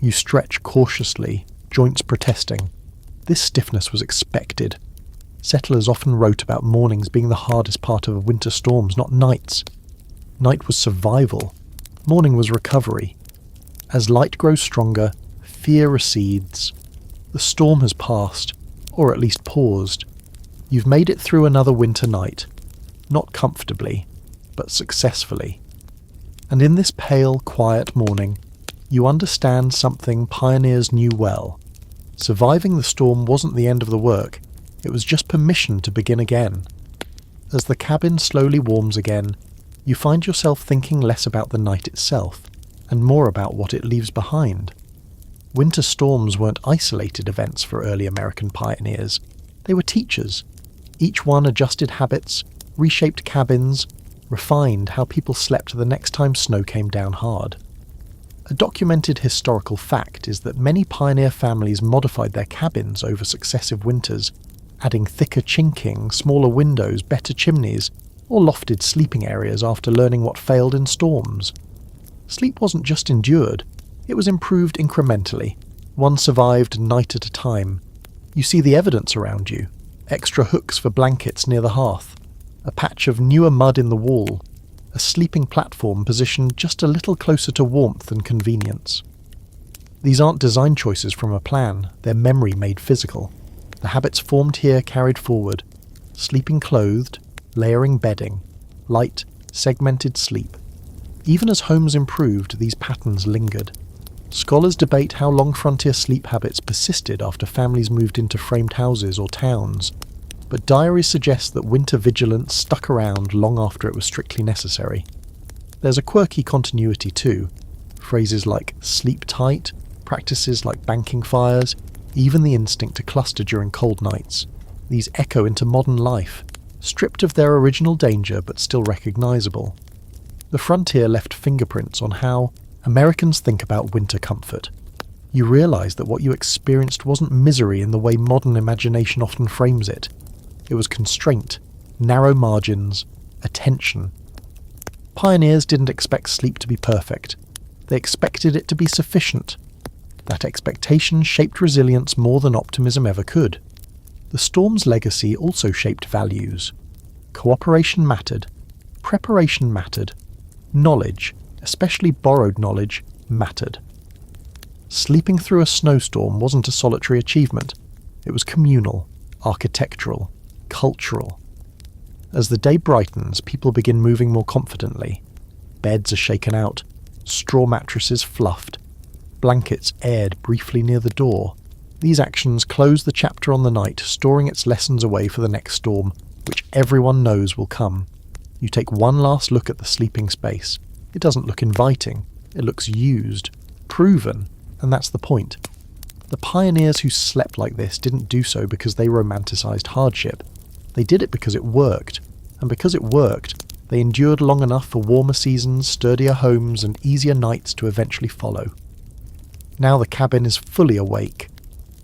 S1: You stretch cautiously, joints protesting. This stiffness was expected. Settlers often wrote about mornings being the hardest part of winter storms, not nights. Night was survival. Morning was recovery. As light grows stronger, fear recedes. The storm has passed, or at least paused. You've made it through another winter night. Not comfortably, but successfully. And in this pale, quiet morning, you understand something pioneers knew well. Surviving the storm wasn't the end of the work, it was just permission to begin again. As the cabin slowly warms again, you find yourself thinking less about the night itself, and more about what it leaves behind. Winter storms weren't isolated events for early American pioneers. They were teachers. Each one adjusted habits, reshaped cabins, refined how people slept the next time snow came down hard. A documented historical fact is that many pioneer families modified their cabins over successive winters, adding thicker chinking, smaller windows, better chimneys, or lofted sleeping areas after learning what failed in storms. Sleep wasn't just endured, it was improved incrementally. One survived night at a time. You see the evidence around you. Extra hooks for blankets near the hearth. A patch of newer mud in the wall. A sleeping platform positioned just a little closer to warmth and convenience. These aren't design choices from a plan, they're memory made physical. The habits formed here carried forward. Sleeping clothed, layering bedding, light, segmented sleep. Even as homes improved, these patterns lingered. Scholars debate how long frontier sleep habits persisted after families moved into framed houses or towns, but diaries suggest that winter vigilance stuck around long after it was strictly necessary. There's a quirky continuity too. Phrases like sleep tight, practices like banking fires, even the instinct to cluster during cold nights. These echo into modern life, stripped of their original danger but still recognisable. The frontier left fingerprints on how Americans think about winter comfort. You realise that what you experienced wasn't misery in the way modern imagination often frames it. It was constraint, narrow margins, attention. Pioneers didn't expect sleep to be perfect. They expected it to be sufficient. That expectation shaped resilience more than optimism ever could. The storm's legacy also shaped values. Cooperation mattered. Preparation mattered. Knowledge, especially borrowed knowledge, mattered. Sleeping through a snowstorm wasn't a solitary achievement. It was communal, architectural, cultural. As the day brightens, people begin moving more confidently. Beds are shaken out, straw mattresses fluffed, blankets aired briefly near the door. These actions close the chapter on the night, storing its lessons away for the next storm, which everyone knows will come. You take one last look at the sleeping space. It doesn't look inviting. It looks used, proven, and that's the point. The pioneers who slept like this didn't do so because they romanticized hardship. They did it because it worked, and because it worked, they endured long enough for warmer seasons, sturdier homes, and easier nights to eventually follow. Now the cabin is fully awake.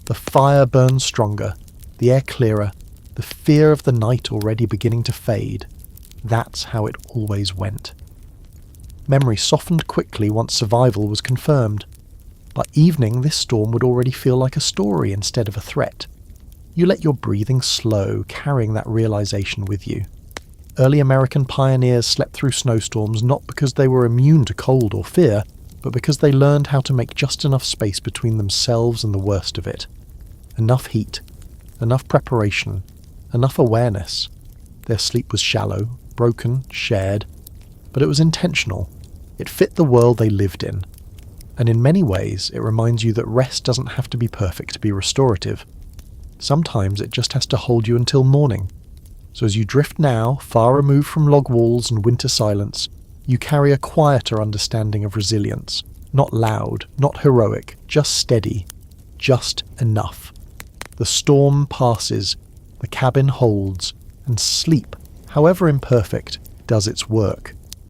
S1: The fire burns stronger, the air clearer, the fear of the night already beginning to fade. That's how it always went. Memory softened quickly once survival was confirmed. By evening, this storm would already feel like a story instead of a threat. You let your breathing slow, carrying that realization with you. Early American pioneers slept through snowstorms not because they were immune to cold or fear, but because they learned how to make just enough space between themselves and the worst of it. Enough heat, enough preparation, enough awareness. Their sleep was shallow, broken, shared, but it was intentional. It fit the world they lived in. And in many ways, it reminds you that rest doesn't have to be perfect to be restorative. Sometimes it just has to hold you until morning. So as you drift now, far removed from log walls and winter silence, you carry a quieter understanding of resilience. Not loud, not heroic, just steady, just enough. The storm passes, the cabin holds, and sleep, however imperfect, does its work.